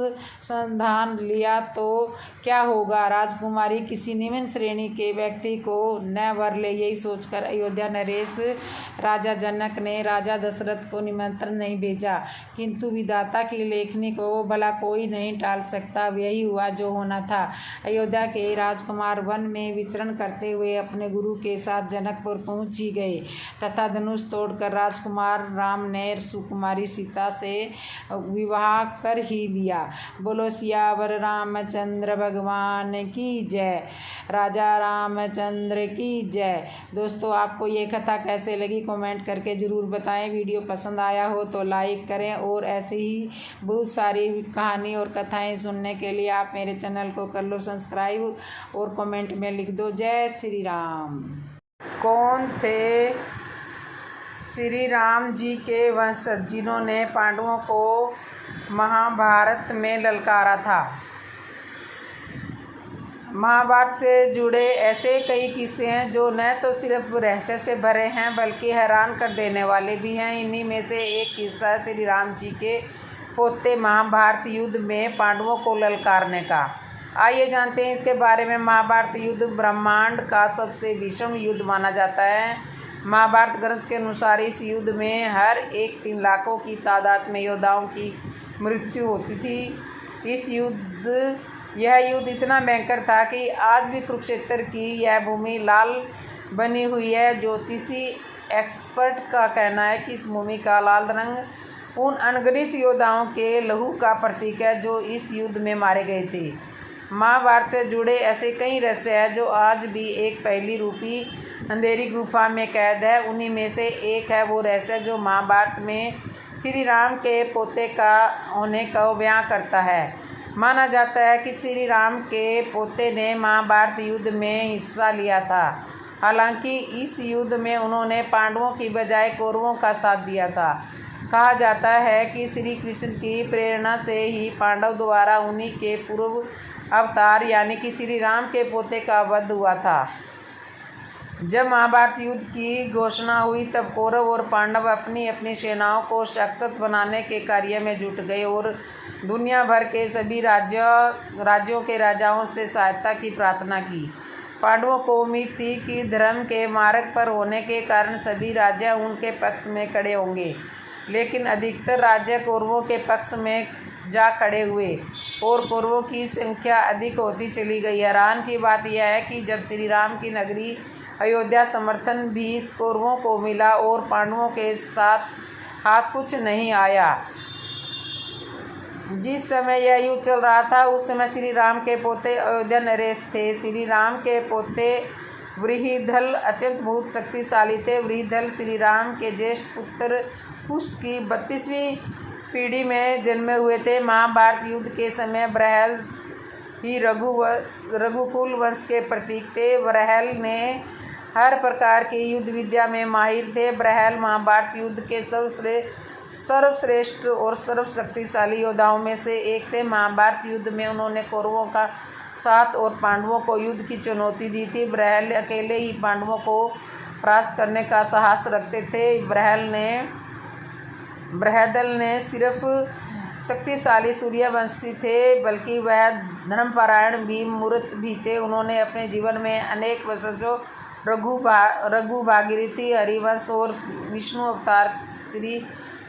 संधान लिया तो क्या होगा। राजकुमारी किसी निम्न श्रेणी के व्यक्ति को न वर ले। यही सोचकर अयोध्या नरेश राजा जनक ने राजा दशरथ को निमंत्रण नहीं भेजा, किंतु विधाता की लेखनी को भला कोई नहीं टाल सकता। यही हुआ जो होना था। अयोध्या के राजकुमार वन में विचरण करते हुए अपने गुरु के साथ जनकपुर पहुंच ही गए तथा धनुष तोड़कर राजकुमार राम ने सुकुमारी सीता से विवाह कर ही लिया। बोलो सियावर रामचंद्र भगवान की जय, राजा रामचंद्र की जय। दोस्तों, आपको ये कथा कैसे लगी कमेंट करके ज़रूर बताएं। वीडियो पसंद आया हो तो लाइक करें और ऐसे ही बहुत सारी कहानी और कथाएं सुनने के लिए आप मेरे चैनल को कर लो सब्सक्राइब और कमेंट में लिख दो जय श्री राम। कौन थे श्री राम जी के वंशज जिन्होंने पांडवों को महाभारत में ललकारा था? महाभारत से जुड़े ऐसे कई किस्से हैं जो न तो सिर्फ रहस्य से भरे हैं बल्कि हैरान कर देने वाले भी हैं। इन्हीं में से एक किस्सा है श्री राम जी के पोते महाभारत युद्ध में पांडवों को ललकारने का। आइए जानते हैं इसके बारे में। महाभारत युद्ध ब्रह्मांड का सबसे भीषण युद्ध माना जाता है। महाभारत ग्रंथ के अनुसार इस युद्ध में हर एक 3 लाखों की तादाद में योद्धाओं की मृत्यु होती थी। यह युद्ध इतना भयंकर था कि आज भी कुरुक्षेत्र की यह भूमि लाल बनी हुई है। ज्योतिषी एक्सपर्ट का कहना है कि इस भूमि का लाल रंग उन अनगिनत योद्धाओं के लहू का प्रतीक है जो इस युद्ध में मारे गए थे। महाभारत से जुड़े ऐसे कई रहस्य हैं जो आज भी एक पहेली रूपी अंधेरी गुफा में कैद है। उन्हीं में से एक है वो रहस्य जो महाभारत में श्री राम के पोते का होने का बयां करता है। माना जाता है कि श्री राम के पोते ने महाभारत युद्ध में हिस्सा लिया था। हालांकि इस युद्ध में उन्होंने पांडवों की बजाय कौरवों का साथ दिया था। कहा जाता है कि श्री कृष्ण की प्रेरणा से ही पांडव द्वारा उन्हीं के पूर्व अवतार यानी कि श्री राम के पोते का वध हुआ था। जब महाभारत युद्ध की घोषणा हुई तब कौरव और पांडव अपनी अपनी सेनाओं को सशक्त बनाने के कार्य में जुट गए और दुनिया भर के सभी राज्यों के राजाओं से सहायता की प्रार्थना की। पांडवों को उम्मीद थी कि धर्म के मार्ग पर होने के कारण सभी राज्य उनके पक्ष में खड़े होंगे, लेकिन अधिकतर राज्य कौरवों के पक्ष में जा खड़े हुए और कौरवों की संख्या अधिक होती चली गई। हैरान की बात यह है कि जब श्री राम की नगरी अयोध्या समर्थन भी कौरवों को मिला और पांडवों के साथ हाथ कुछ नहीं आया। जिस समय यह युद्ध चल रहा था उस समय श्री राम के पोते अयोध्या नरेश थे। श्री राम के पोते वृषिधल अत्यंत बहुत शक्तिशाली थे। वृषिधल श्री राम के ज्येष्ठ पुत्र कुश की 32वीं पीढ़ी में जन्मे हुए थे। महाभारत युद्ध के समय बृहल ही रघुकुल वंश के प्रतीक थे। बृहल ने हर प्रकार की युद्ध विद्या में माहिर थे। बृहल महाभारत युद्ध के सर्वश्रेष्ठ और सर्वशक्तिशाली योद्धाओं में से एक थे। महाभारत युद्ध में उन्होंने कौरवों का साथ और पांडवों को युद्ध की चुनौती दी थी। बृहल अकेले ही पांडवों को परास्त करने का साहस रखते थे। बृहदल ने सिर्फ शक्तिशाली सूर्यवंशी थे बल्कि वह धर्मपरायण भी मूर्त भी थे। उन्होंने अपने जीवन में अनेक वंशजों रघु भागीरथी हरिवंश और विष्णु अवतार श्री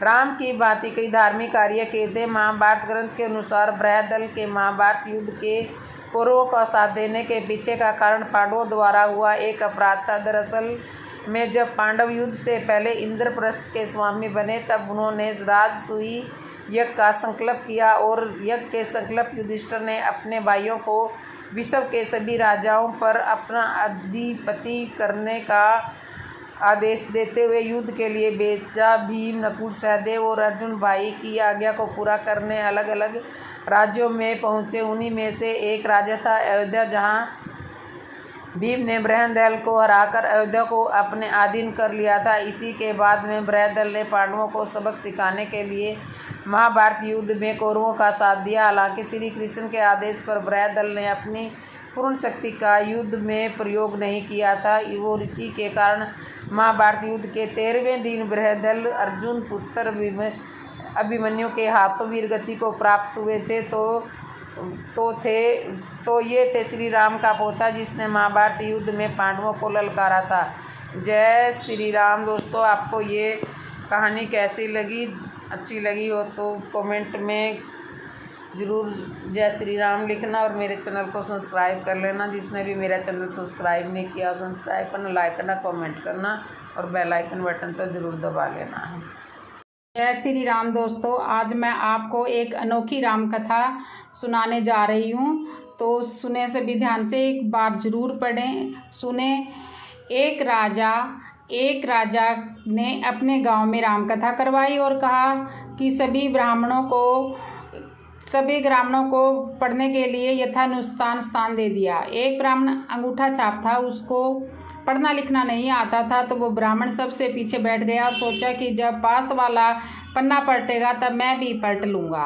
राम की भांति कई धार्मिक कार्य किए थे। महाभारत ग्रंथ के अनुसार बृहदल के महाभारत युद्ध के कौरवों का साथ देने के पीछे का कारण पांडवों द्वारा हुआ एक अपराध था। दरअसल में जब पांडव युद्ध से पहले इंद्रप्रस्थ के स्वामी बने तब उन्होंने राजसूय यज्ञ का संकल्प किया और यज्ञ के संकल्प युधिष्ठिर ने अपने भाइयों को विश्व के सभी राजाओं पर अपना अधिपति करने का आदेश देते हुए युद्ध के लिए भेजा। भीम, नकुल, सहदेव और अर्जुन भाई की आज्ञा को पूरा करने अलग अलग राज्यों में पहुँचे। उन्हीं में से एक राज्य था अयोध्या, जहाँ भीम ने बृहदल को हराकर अयोध्या को अपने अधीन कर लिया था। इसी के बाद में बृहदल ने पांडवों को सबक सिखाने के लिए महाभारत युद्ध में कौरवों का साथ दिया। हालांकि श्री कृष्ण के आदेश पर बृहदल ने अपनी पूर्ण शक्ति का युद्ध में प्रयोग नहीं किया था। वो इसी के कारण महाभारत युद्ध के 13वें दिन बृहदल अर्जुन पुत्र अभिमन्यु के हाथों वीरगति को प्राप्त हुए थे। तो ये थे श्री राम का पोता जिसने महाभारत युद्ध में पांडवों को ललकारा था। जय श्री राम। दोस्तों, आपको ये कहानी कैसी लगी? अच्छी लगी हो तो कमेंट में ज़रूर जय श्री राम लिखना और मेरे चैनल को सब्सक्राइब कर लेना। जिसने भी मेरा चैनल सब्सक्राइब नहीं किया सब्सक्राइब करना, लाइक करना, कमेंट करना और बेल आइकन बटन तो ज़रूर दबा लेना है। जय श्री राम। दोस्तों, आज मैं आपको एक अनोखी राम कथा सुनाने जा रही हूँ, तो सुने से भी ध्यान से एक बार ज़रूर पढ़ें सुने। एक राजा ने अपने गांव में राम कथा करवाई और कहा कि सभी ब्राह्मणों को पढ़ने के लिए यथानुसार स्थान दे दिया। एक ब्राह्मण अंगूठा छाप था, उसको पढ़ना लिखना नहीं आता था, तो वो ब्राह्मण सबसे पीछे बैठ गया और सोचा कि जब पास वाला पन्ना पलटेगा तब मैं भी पलट लूँगा।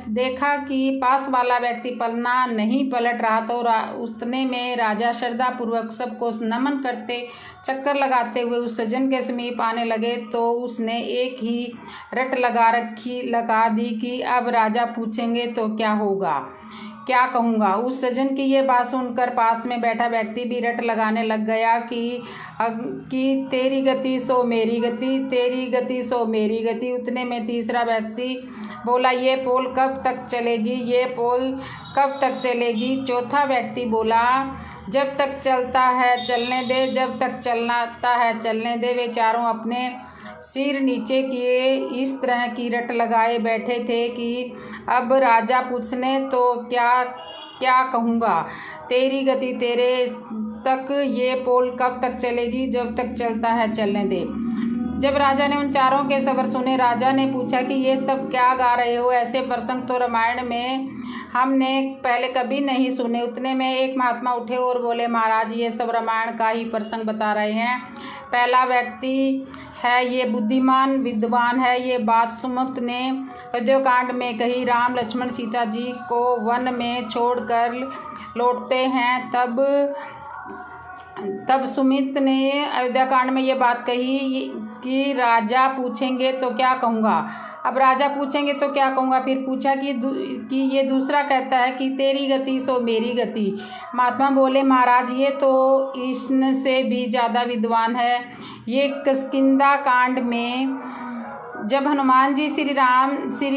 देखा कि पास वाला व्यक्ति पन्ना नहीं पलट रहा तो उतने में राजा श्रद्धापूर्वक सबको नमन करते चक्कर लगाते हुए उस सज्जन के समीप आने लगे तो उसने एक ही रट लगा दी कि अब राजा पूछेंगे तो क्या होगा, क्या कहूँगा। उस सज्जन की ये बात सुनकर पास में बैठा व्यक्ति भी रट लगाने लग गया कि तेरी गति सो मेरी गति, तेरी गति सो मेरी गति। उतने में तीसरा व्यक्ति बोला, ये पोल कब तक चलेगी, ये पोल कब तक चलेगी। चौथा व्यक्ति बोला, जब तक चलता है चलने दे, जब तक चलता है चलने दे। वे चारों अपने सिर नीचे किए इस तरह की रट लगाए बैठे थे कि अब राजा पूछने तो क्या कहूँगा, तेरी गति तेरे तक, ये पोल कब तक चलेगी, जब तक चलता है चलने दे। जब राजा ने उन चारों के स्वर सुने, राजा ने पूछा कि ये सब क्या गा रहे हो, ऐसे प्रसंग तो रामायण में हमने पहले कभी नहीं सुने। उतने में एक महात्मा उठे और बोले, महाराज ये सब रामायण का ही प्रसंग बता रहे हैं। पहला व्यक्ति है ये बुद्धिमान विद्वान है। ये बात सुमित ने अयोध्याकांड में कही। राम लक्ष्मण सीता जी को वन में छोड़कर लौटते हैं तब सुमित ने अयोध्याकांड में ये बात कही कि राजा पूछेंगे तो क्या कहूँगा। अब राजा पूछेंगे तो क्या कहूँगा। फिर पूछा कि ये दूसरा कहता है कि तेरी गति सो मेरी गति। महात्मा बोले, महाराज ये तो इनसे भी ज़्यादा विद्वान है। ये किष्किंधा कांड में जब हनुमान जी श्री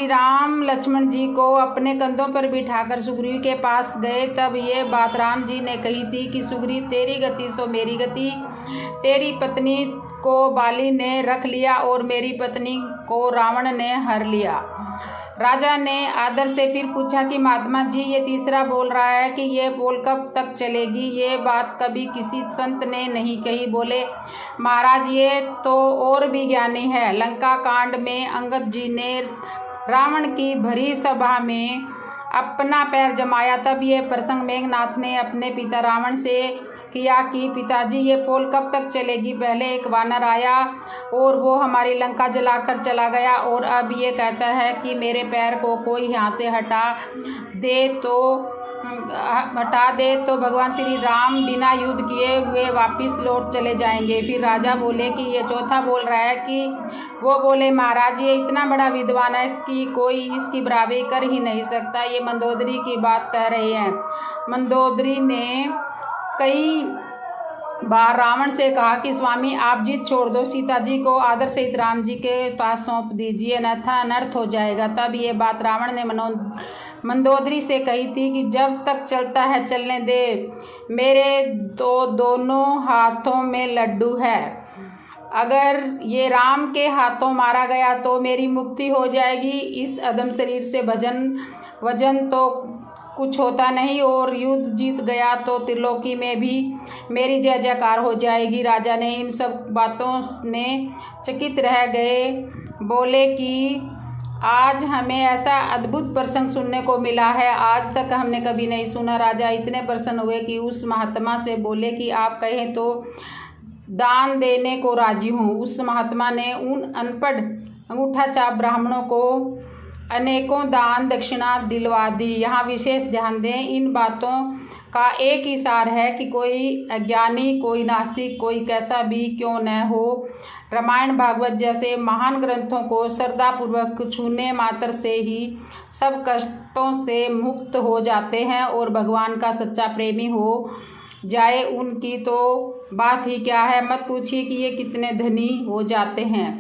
राम लक्ष्मण जी को अपने कंधों पर बिठाकर सुग्रीव के पास गए तब ये बात राम जी ने कही थी कि सुग्रीव तेरी गति सो मेरी गति। तेरी पत्नी को बाली ने रख लिया और मेरी पत्नी को रावण ने हर लिया। राजा ने आदर से फिर पूछा कि महात्मा जी ये तीसरा बोल रहा है कि ये पोल कब तक चलेगी, ये बात कभी किसी संत ने नहीं कही। बोले, महाराज ये तो और भी ज्ञानी है। लंका कांड में अंगद जी ने रावण की भरी सभा में अपना पैर जमाया तब ये प्रसंग मेघनाथ ने अपने पिता रावण से किया कि पिताजी ये पोल कब तक चलेगी। पहले एक वानर आया और वो हमारी लंका जलाकर चला गया और अब ये कहता है कि मेरे पैर को कोई यहाँ से हटा दे तो भगवान श्री राम बिना युद्ध किए हुए वापस लौट चले जाएंगे। फिर राजा बोले कि ये चौथा बोल रहा है कि वो बोले, महाराज ये इतना बड़ा विद्वान है कि कोई इसकी बराबरी कर ही नहीं सकता। ये मंदोदरी की बात कह रहे हैं। मंदोदरी ने कई बार रावण से कहा कि स्वामी आप जिद छोड़ दो, सीता जी को आदर सहित राम जी के पास सौंप दीजिए, अन्यथा अनर्थ हो जाएगा। तब ये बात रावण ने मंदोदरी से कही थी कि जब तक चलता है चलने दे, मेरे तो दोनों हाथों में लड्डू है। अगर ये राम के हाथों मारा गया तो मेरी मुक्ति हो जाएगी। इस अदम शरीर से वजन तो कुछ होता नहीं और युद्ध जीत गया तो त्रिलोकी में भी मेरी जय जयकार हो जाएगी। राजा ने इन सब बातों में चकित रह गए। बोले कि आज हमें ऐसा अद्भुत प्रसंग सुनने को मिला है, आज तक हमने कभी नहीं सुना। राजा इतने प्रसन्न हुए कि उस महात्मा से बोले कि आप कहें तो दान देने को राजी हूँ। उस महात्मा ने उन अनपढ़ अंगूठा छाप ब्राह्मणों को अनेकों दान दक्षिणा दिलवा दी। यहाँ विशेष ध्यान दें, इन बातों का एक ही सार है कि कोई अज्ञानी, कोई नास्तिक, कोई कैसा भी क्यों न हो, रामायण भागवत जैसे महान ग्रंथों को श्रद्धापूर्वक छूने मात्र से ही सब कष्टों से मुक्त हो जाते हैं और भगवान का सच्चा प्रेमी हो जाए उनकी तो बात ही क्या है। मत पूछिए कि ये कितने धनी हो जाते हैं।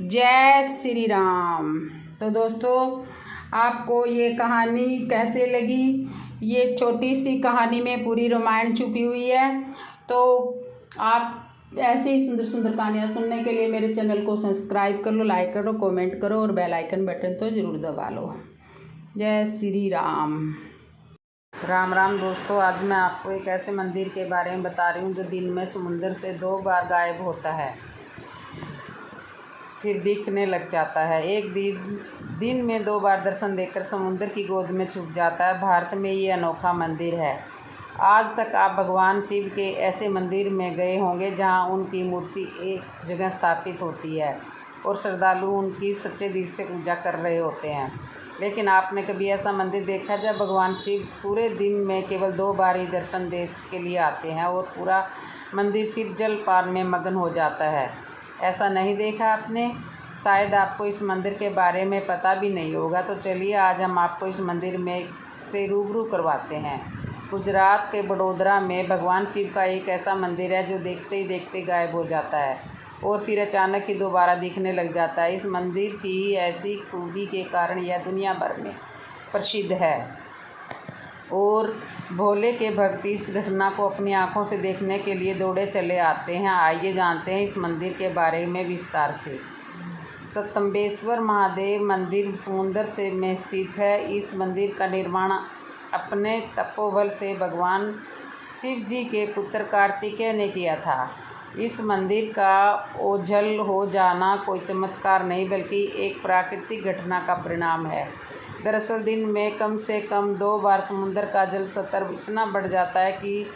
जय श्री राम। तो दोस्तों आपको ये कहानी कैसे लगी? ये छोटी सी कहानी में पूरी रामायण छुपी हुई है। तो आप ऐसे ही सुंदर सुंदर कहानियाँ सुनने के लिए मेरे चैनल को सब्सक्राइब कर लो, लाइक करो, कमेंट करो और बेल आइकन बटन तो ज़रूर दबा लो। जय श्री राम। राम राम दोस्तों, आज मैं आपको एक ऐसे मंदिर के बारे में बता रही हूँ जो दिन में समुंदर से 2 बार गायब होता है फिर दिखने लग जाता है। एक दिन में 2 बार दर्शन देकर समुंदर की गोद में छुप जाता है। भारत में ये अनोखा मंदिर है। आज तक आप भगवान शिव के ऐसे मंदिर में गए होंगे जहां उनकी मूर्ति एक जगह स्थापित होती है। और श्रद्धालु उनकी सच्चे दिल से पूजा कर रहे होते हैं। लेकिन आपने कभी ऐसा मंदिर देखा जब भगवान शिव पूरे दिन में केवल 2 बार ही दर्शन दे के लिए आते हैं और पूरा मंदिर फिर जलपान में मगन हो जाता है? ऐसा नहीं देखा आपने? शायद आपको इस मंदिर के बारे में पता भी नहीं होगा। तो चलिए आज हम आपको इस मंदिर में से रूबरू करवाते हैं। गुजरात के बड़ोदरा में भगवान शिव का एक ऐसा मंदिर है जो देखते ही देखते गायब हो जाता है और फिर अचानक ही दोबारा दिखने लग जाता है। इस मंदिर की ऐसी खूबी के कारण यह दुनिया भर में प्रसिद्ध है और भोले के भक्त इस घटना को अपनी आंखों से देखने के लिए दौड़े चले आते हैं। आइए जानते हैं इस मंदिर के बारे में विस्तार से। सतम्बेश्वर महादेव मंदिर समुंदर से में स्थित है। इस मंदिर का निर्माण अपने तपोबल से भगवान शिव जी के पुत्र कार्तिकेय ने किया था। इस मंदिर का ओझल हो जाना कोई चमत्कार नहीं बल्कि एक प्राकृतिक घटना का परिणाम है। दरअसल दिन में कम से कम 2 बार समुद्र का जल स्तर इतना बढ़ जाता है कि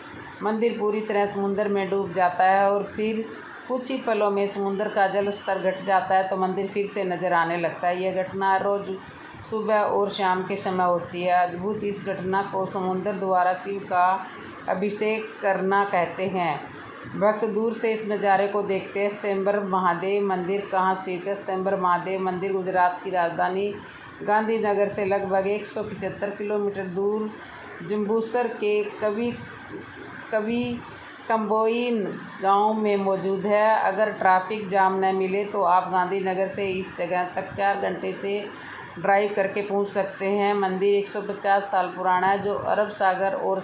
मंदिर पूरी तरह समुद्र में डूब जाता है और फिर कुछ ही पलों में समुद्र का जल स्तर घट जाता है तो मंदिर फिर से नज़र आने लगता है। यह घटना रोज़ सुबह और शाम के समय होती है। अद्भुत इस घटना को समुद्र द्वारा शिव का अभिषेक करना कहते हैं। भक्त दूर से इस नज़ारे को देखते हैं। स्तंबर महादेव मंदिर कहाँ स्थित है? स्तंबर महादेव मंदिर गुजरात की राजधानी गांधीनगर से लगभग 175 किलोमीटर दूर जंबूसर के कभी कंबोई गांव में मौजूद है। अगर ट्रैफिक जाम न मिले तो आप गांधीनगर से इस जगह तक 4 घंटे से ड्राइव करके पहुंच सकते हैं। मंदिर 150 साल पुराना है जो अरब सागर और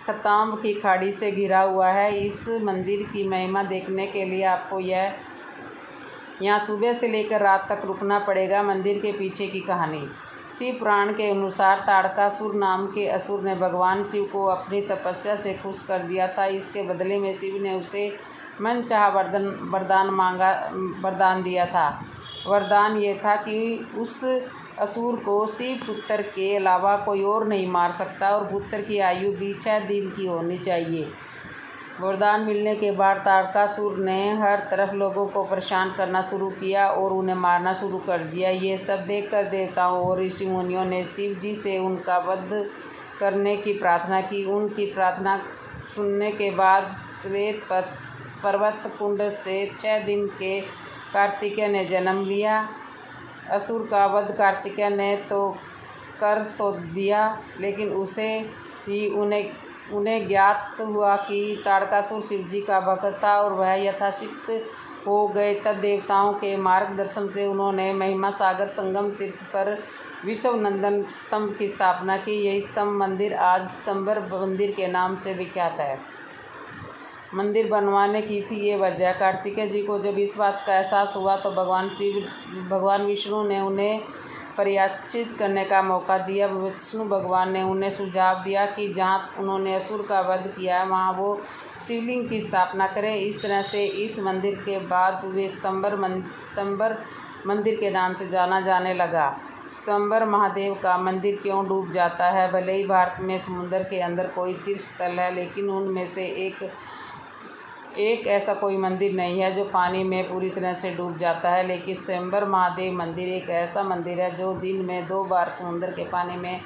खताम की खाड़ी से घिरा हुआ है। इस मंदिर की महिमा देखने के लिए आपको यहाँ सुबह से लेकर रात तक रुकना पड़ेगा। मंदिर के पीछे की कहानी। शिव पुराण के अनुसार ताड़कासुर नाम के असुर ने भगवान शिव को अपनी तपस्या से खुश कर दिया था। इसके बदले में शिव ने उसे मनचाहा वरदान दिया था। वरदान ये था कि उस असुर को शिव पुत्र के अलावा कोई और नहीं मार सकता और पुत्र की आयु भी 6 दिन की होनी चाहिए। वरदान मिलने के बाद ताड़कासुर ने हर तरफ लोगों को परेशान करना शुरू किया और उन्हें मारना शुरू कर दिया। ये सब देखकर देवताओं और ऋषि मुनियों ने शिव जी से उनका वध करने की प्रार्थना की। उनकी प्रार्थना सुनने के बाद श्वेत पर्वत कुंड से 6 दिन के कार्तिकेय ने जन्म लिया। असुर का वध कार्तिकेय ने तो दिया लेकिन उसे ही उन्हें ज्ञात हुआ कि ताड़कासुर शिव जी का भक्त था और वह यथाशक्ति हो गए। तब देवताओं के मार्गदर्शन से उन्होंने महिमा सागर संगम तीर्थ पर विश्वनंदन स्तंभ की स्थापना की। यह स्तंभ मंदिर आज स्तंबर मंदिर के नाम से विख्यात है। मंदिर बनवाने की थी ये वजह। कार्तिकेय जी को जब इस बात का एहसास हुआ तो भगवान विष्णु ने उन्हें प्रायश्चित करने का मौका दिया। विष्णु भगवान ने उन्हें सुझाव दिया कि जहाँ उन्होंने असुर का वध किया है वहाँ वो शिवलिंग की स्थापना करें। इस तरह से इस मंदिर के बाद वे स्तंबर मंदिर के नाम से जाना जाने लगा। स्तंबर महादेव का मंदिर क्यों डूब जाता है? भले ही भारत में समुद्र के अंदर कोई तीर्थ स्थल है लेकिन उनमें से एक ऐसा कोई मंदिर नहीं है जो पानी में पूरी तरह से डूब जाता है। लेकिन स्तंबर महादेव मंदिर एक ऐसा मंदिर है जो दिन में 2 बार समुद्र के पानी में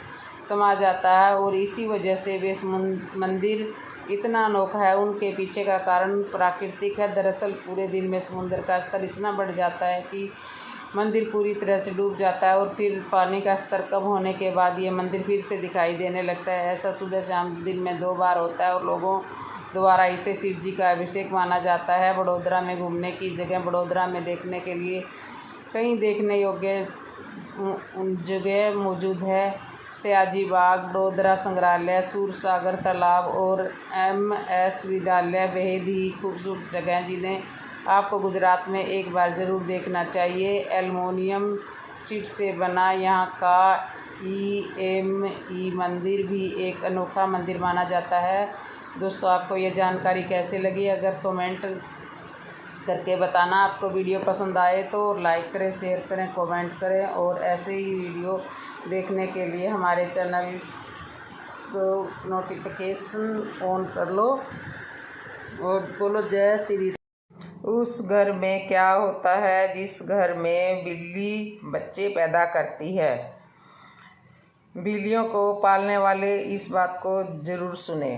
समा जाता है और इसी वजह से वे मंदिर इतना अनोखा है। उनके पीछे का कारण प्राकृतिक है। दरअसल पूरे दिन में समुद्र का स्तर इतना बढ़ जाता है कि मंदिर पूरी तरह से डूब जाता है और फिर पानी का स्तर कम होने के बाद ये मंदिर फिर से दिखाई देने लगता है। ऐसा सुबह शाम दिन में 2 बार होता है और लोगों द्वारा इसे शिव जी का अभिषेक माना जाता है। बड़ोदरा में घूमने की जगह बड़ोदरा में देखने के लिए कई देखने योग्य जगह मौजूद है। सयाजी बाग, बड़ोदरा संग्रहालय, सूरसागर तालाब और MS विद्यालय बेहद ही खूबसूरत जगह हैं जिन्हें आपको गुजरात में एक बार ज़रूर देखना चाहिए। एल्युमिनियम शीट से बना यहाँ का EME मंदिर भी एक अनोखा मंदिर माना जाता है। दोस्तों आपको ये जानकारी कैसे लगी? अगर कमेंट करके बताना। आपको वीडियो पसंद आए तो लाइक करें, शेयर करें, कमेंट करें और ऐसे ही वीडियो देखने के लिए हमारे चैनल को नोटिफिकेशन ऑन कर लो और बोलो जय श्री। उस घर में क्या होता है जिस घर में बिल्ली बच्चे पैदा करती है। बिल्लियों को पालने वाले इस बात को ज़रूर सुने।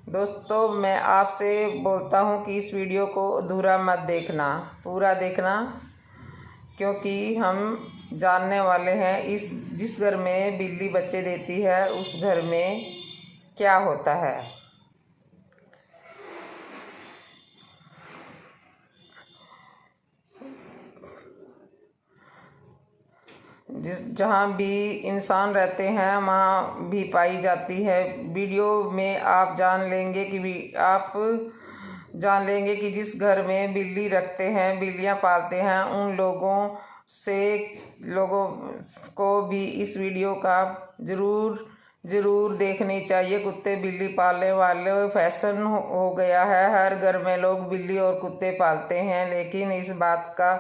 दोस्तों, मैं आपसे बोलता हूँ कि इस वीडियो को अधूरा मत देखना, पूरा देखना, क्योंकि हम जानने वाले हैं जिस घर में बिल्ली बच्चे देती है उस घर में क्या होता है। जहाँ भी इंसान रहते हैं वहाँ भी पाई जाती है। वीडियो में आप जान लेंगे कि जिस घर में बिल्ली रखते हैं, बिल्लियाँ पालते हैं, उन लोगों को भी इस वीडियो का ज़रूर देखनी चाहिए। कुत्ते बिल्ली पालने वाले फैशन हो गया है। हर घर में लोग बिल्ली और कुत्ते पालते हैं, लेकिन इस बात का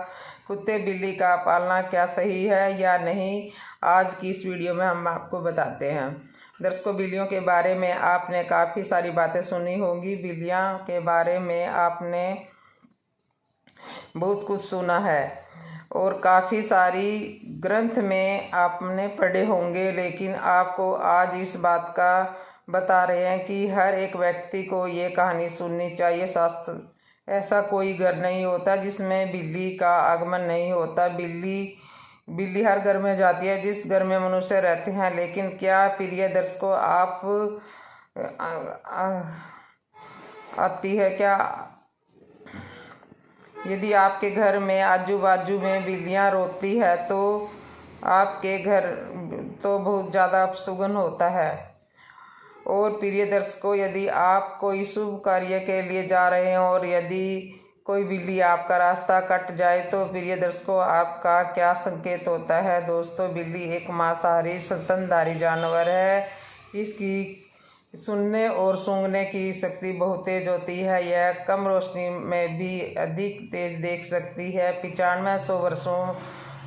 कुत्ते बिल्ली का पालना क्या सही है या नहीं, आज की इस वीडियो में हम आपको बताते हैं। दर्शकों, बिल्लियों के बारे में आपने काफ़ी सारी बातें सुनी होंगी। बिल्लियाँ के बारे में आपने बहुत कुछ सुना है और काफ़ी सारी ग्रंथ में आपने पढ़े होंगे, लेकिन आपको आज इस बात का बता रहे हैं कि हर एक व्यक्ति को ये कहानी सुननी चाहिए। शास्त्र ऐसा कोई घर नहीं होता जिसमें बिल्ली का आगमन नहीं होता। बिल्ली हर घर में जाती है जिस घर में मनुष्य रहते हैं। लेकिन क्या प्रिय दर्शकों, आप आती है क्या, यदि आपके घर में आजू बाजू में बिल्लियां रोती है तो आपके घर तो बहुत ज़्यादा अपशुगन होता है। और प्रिय दर्शकों, यदि आप कोई शुभ कार्य के लिए जा रहे हैं और यदि कोई बिल्ली आपका रास्ता कट जाए तो प्रिय दर्शकों, आपका क्या संकेत होता है। दोस्तों, बिल्ली एक मांसाहारी स्तनधारी जानवर है। इसकी सुनने और सूंघने की शक्ति बहुत तेज होती है। यह कम रोशनी में भी अधिक तेज देख सकती है। 9500 वर्षों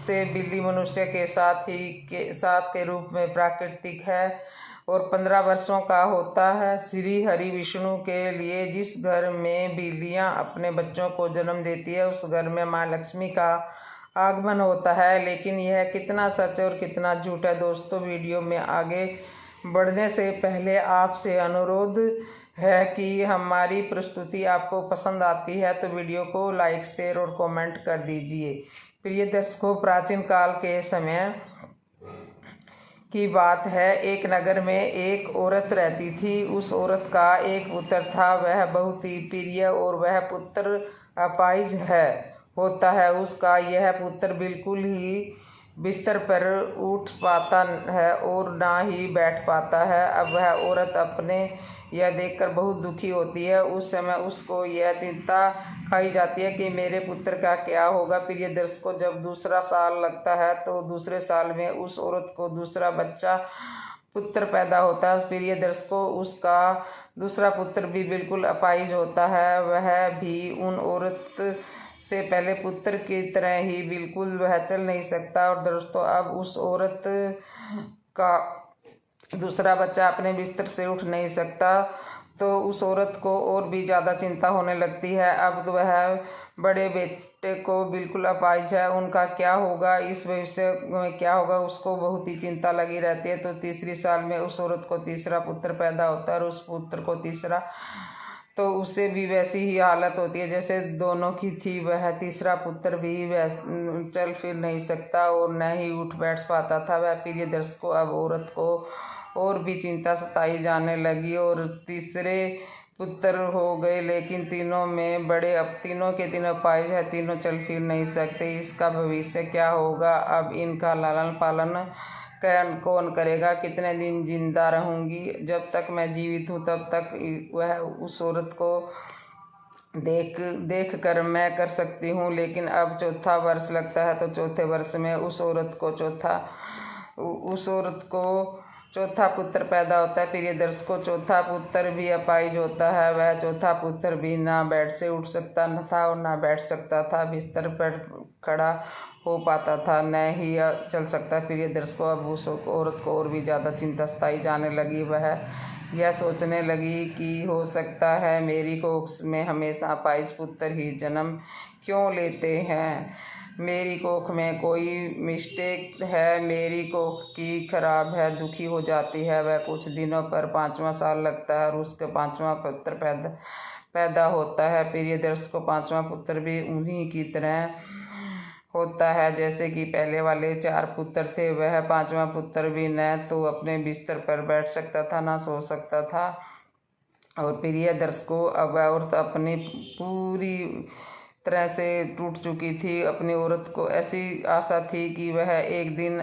से बिल्ली मनुष्य के साथ के रूप में प्राकृतिक है और 15 वर्षों का होता है। श्री हरि विष्णु के लिए जिस घर में बिल्लियां अपने बच्चों को जन्म देती है उस घर में माँ लक्ष्मी का आगमन होता है। लेकिन यह कितना सच और कितना झूठ है। दोस्तों, वीडियो में आगे बढ़ने से पहले आपसे अनुरोध है कि हमारी प्रस्तुति आपको पसंद आती है तो वीडियो को लाइक, शेयर और कमेंट कर दीजिए। प्रिय दर्शकों, प्राचीन काल के समय की बात है। एक नगर में एक औरत रहती थी। उस औरत का एक पुत्र था। वह बहुत ही प्रिय और वह पुत्र अपाहिज होता है। उसका यह पुत्र बिल्कुल ही बिस्तर पर उठ पाता है और ना ही बैठ पाता है। अब वह औरत अपने यह देखकर बहुत दुखी होती है। उस समय उसको यह चिंता खाई जाती है कि मेरे पुत्र का क्या होगा। प्रिय दर्शकों, जब दूसरा साल लगता है तो दूसरे साल में उस औरत को दूसरा पुत्र पैदा होता है। प्रिय दर्शकों, उसका दूसरा पुत्र भी बिल्कुल अपाहिज होता है। वह भी उन औरत से पहले पुत्र की तरह ही बिल्कुल वह चल नहीं सकता। और दोस्तों, अब उस औरत का दूसरा बच्चा अपने बिस्तर से उठ नहीं सकता तो उस औरत को और भी ज़्यादा चिंता होने लगती है। अब तो वह बड़े बेटे को बिल्कुल अपाहिज है, उनका क्या होगा, इस भविष्य में क्या होगा, उसको बहुत ही चिंता लगी रहती है। तो तीसरी साल में उस औरत को तीसरा पुत्र पैदा होता है और उस पुत्र को तीसरा तो उससे भी वैसी ही हालत होती है जैसे दोनों की थी। वह तीसरा पुत्र भी चल फिर नहीं सकता और न ही उठ बैठ पाता था। वह प्रिय दर्शकों, अब औरत को और भी चिंता सताई जाने लगी और तीसरे पुत्र हो गए। लेकिन तीनों में बड़े अब तीनों के तीनों अपाहिज है, तीनों चल फिर नहीं सकते। इसका भविष्य क्या होगा, अब इनका लालन पालन कौन करेगा, कितने दिन जिंदा रहूंगी, जब तक मैं जीवित हूँ तब तक वह उस औरत को देख कर मैं कर सकती हूँ। लेकिन अब चौथा वर्ष लगता है तो चौथे वर्ष में उस औरत को चौथा पुत्र पैदा होता है। प्रिय दर्शकों, चौथा पुत्र भी अपाहिज होता है। वह चौथा पुत्र भी ना बेड से उठ सकता था और ना बैठ सकता था, बिस्तर पर खड़ा हो पाता था, न ही चल सकता। प्रिय दर्शकों, अब उस औरत को और भी ज़्यादा चिंता सताई जाने लगी। वह यह सोचने लगी कि हो सकता है मेरी कोख में हमेशा अपाहिज पुत्र ही जन्म क्यों लेते हैं। मेरी कोख में कोई मिस्टेक है, मेरी कोख की खराब है। दुखी हो जाती है वह। कुछ दिनों पर 5वां साल लगता है और उसका 5वां पुत्र पैदा होता है। प्रिय दर्शकों, 5वां पुत्र भी उन्हीं की तरह होता है जैसे कि पहले वाले 4 पुत्र थे। वह 5वां पुत्र भी न तो अपने बिस्तर पर बैठ सकता था, न सो सकता था। और प्रिय दर्शकों, अब वह औरत अपनी पूरी तरह से टूट चुकी थी। अपनी औरत को ऐसी आशा थी कि वह एक दिन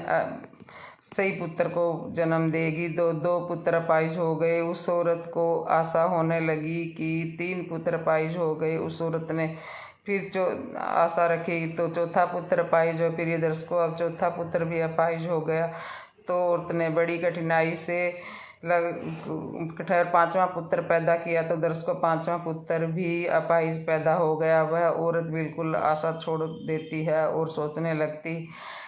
सही पुत्र को जन्म देगी। दो पुत्र अपाहिज हो गए। उस औरत को आशा होने लगी कि 3 पुत्र अपाहिज हो गए। उस औरत ने फिर जो आशा रखी तो चौथा पुत्र अपाहिज हो। प्रिय दर्शकों, अब चौथा पुत्र भी अपाहिज हो गया तो औरत ने बड़ी कठिनाई से 5वां पुत्र पैदा किया। तो दर्शकों, 5वां पुत्र भी अपाहिज पैदा हो गया। वह औरत बिल्कुल आशा छोड़ देती है और सोचने लगती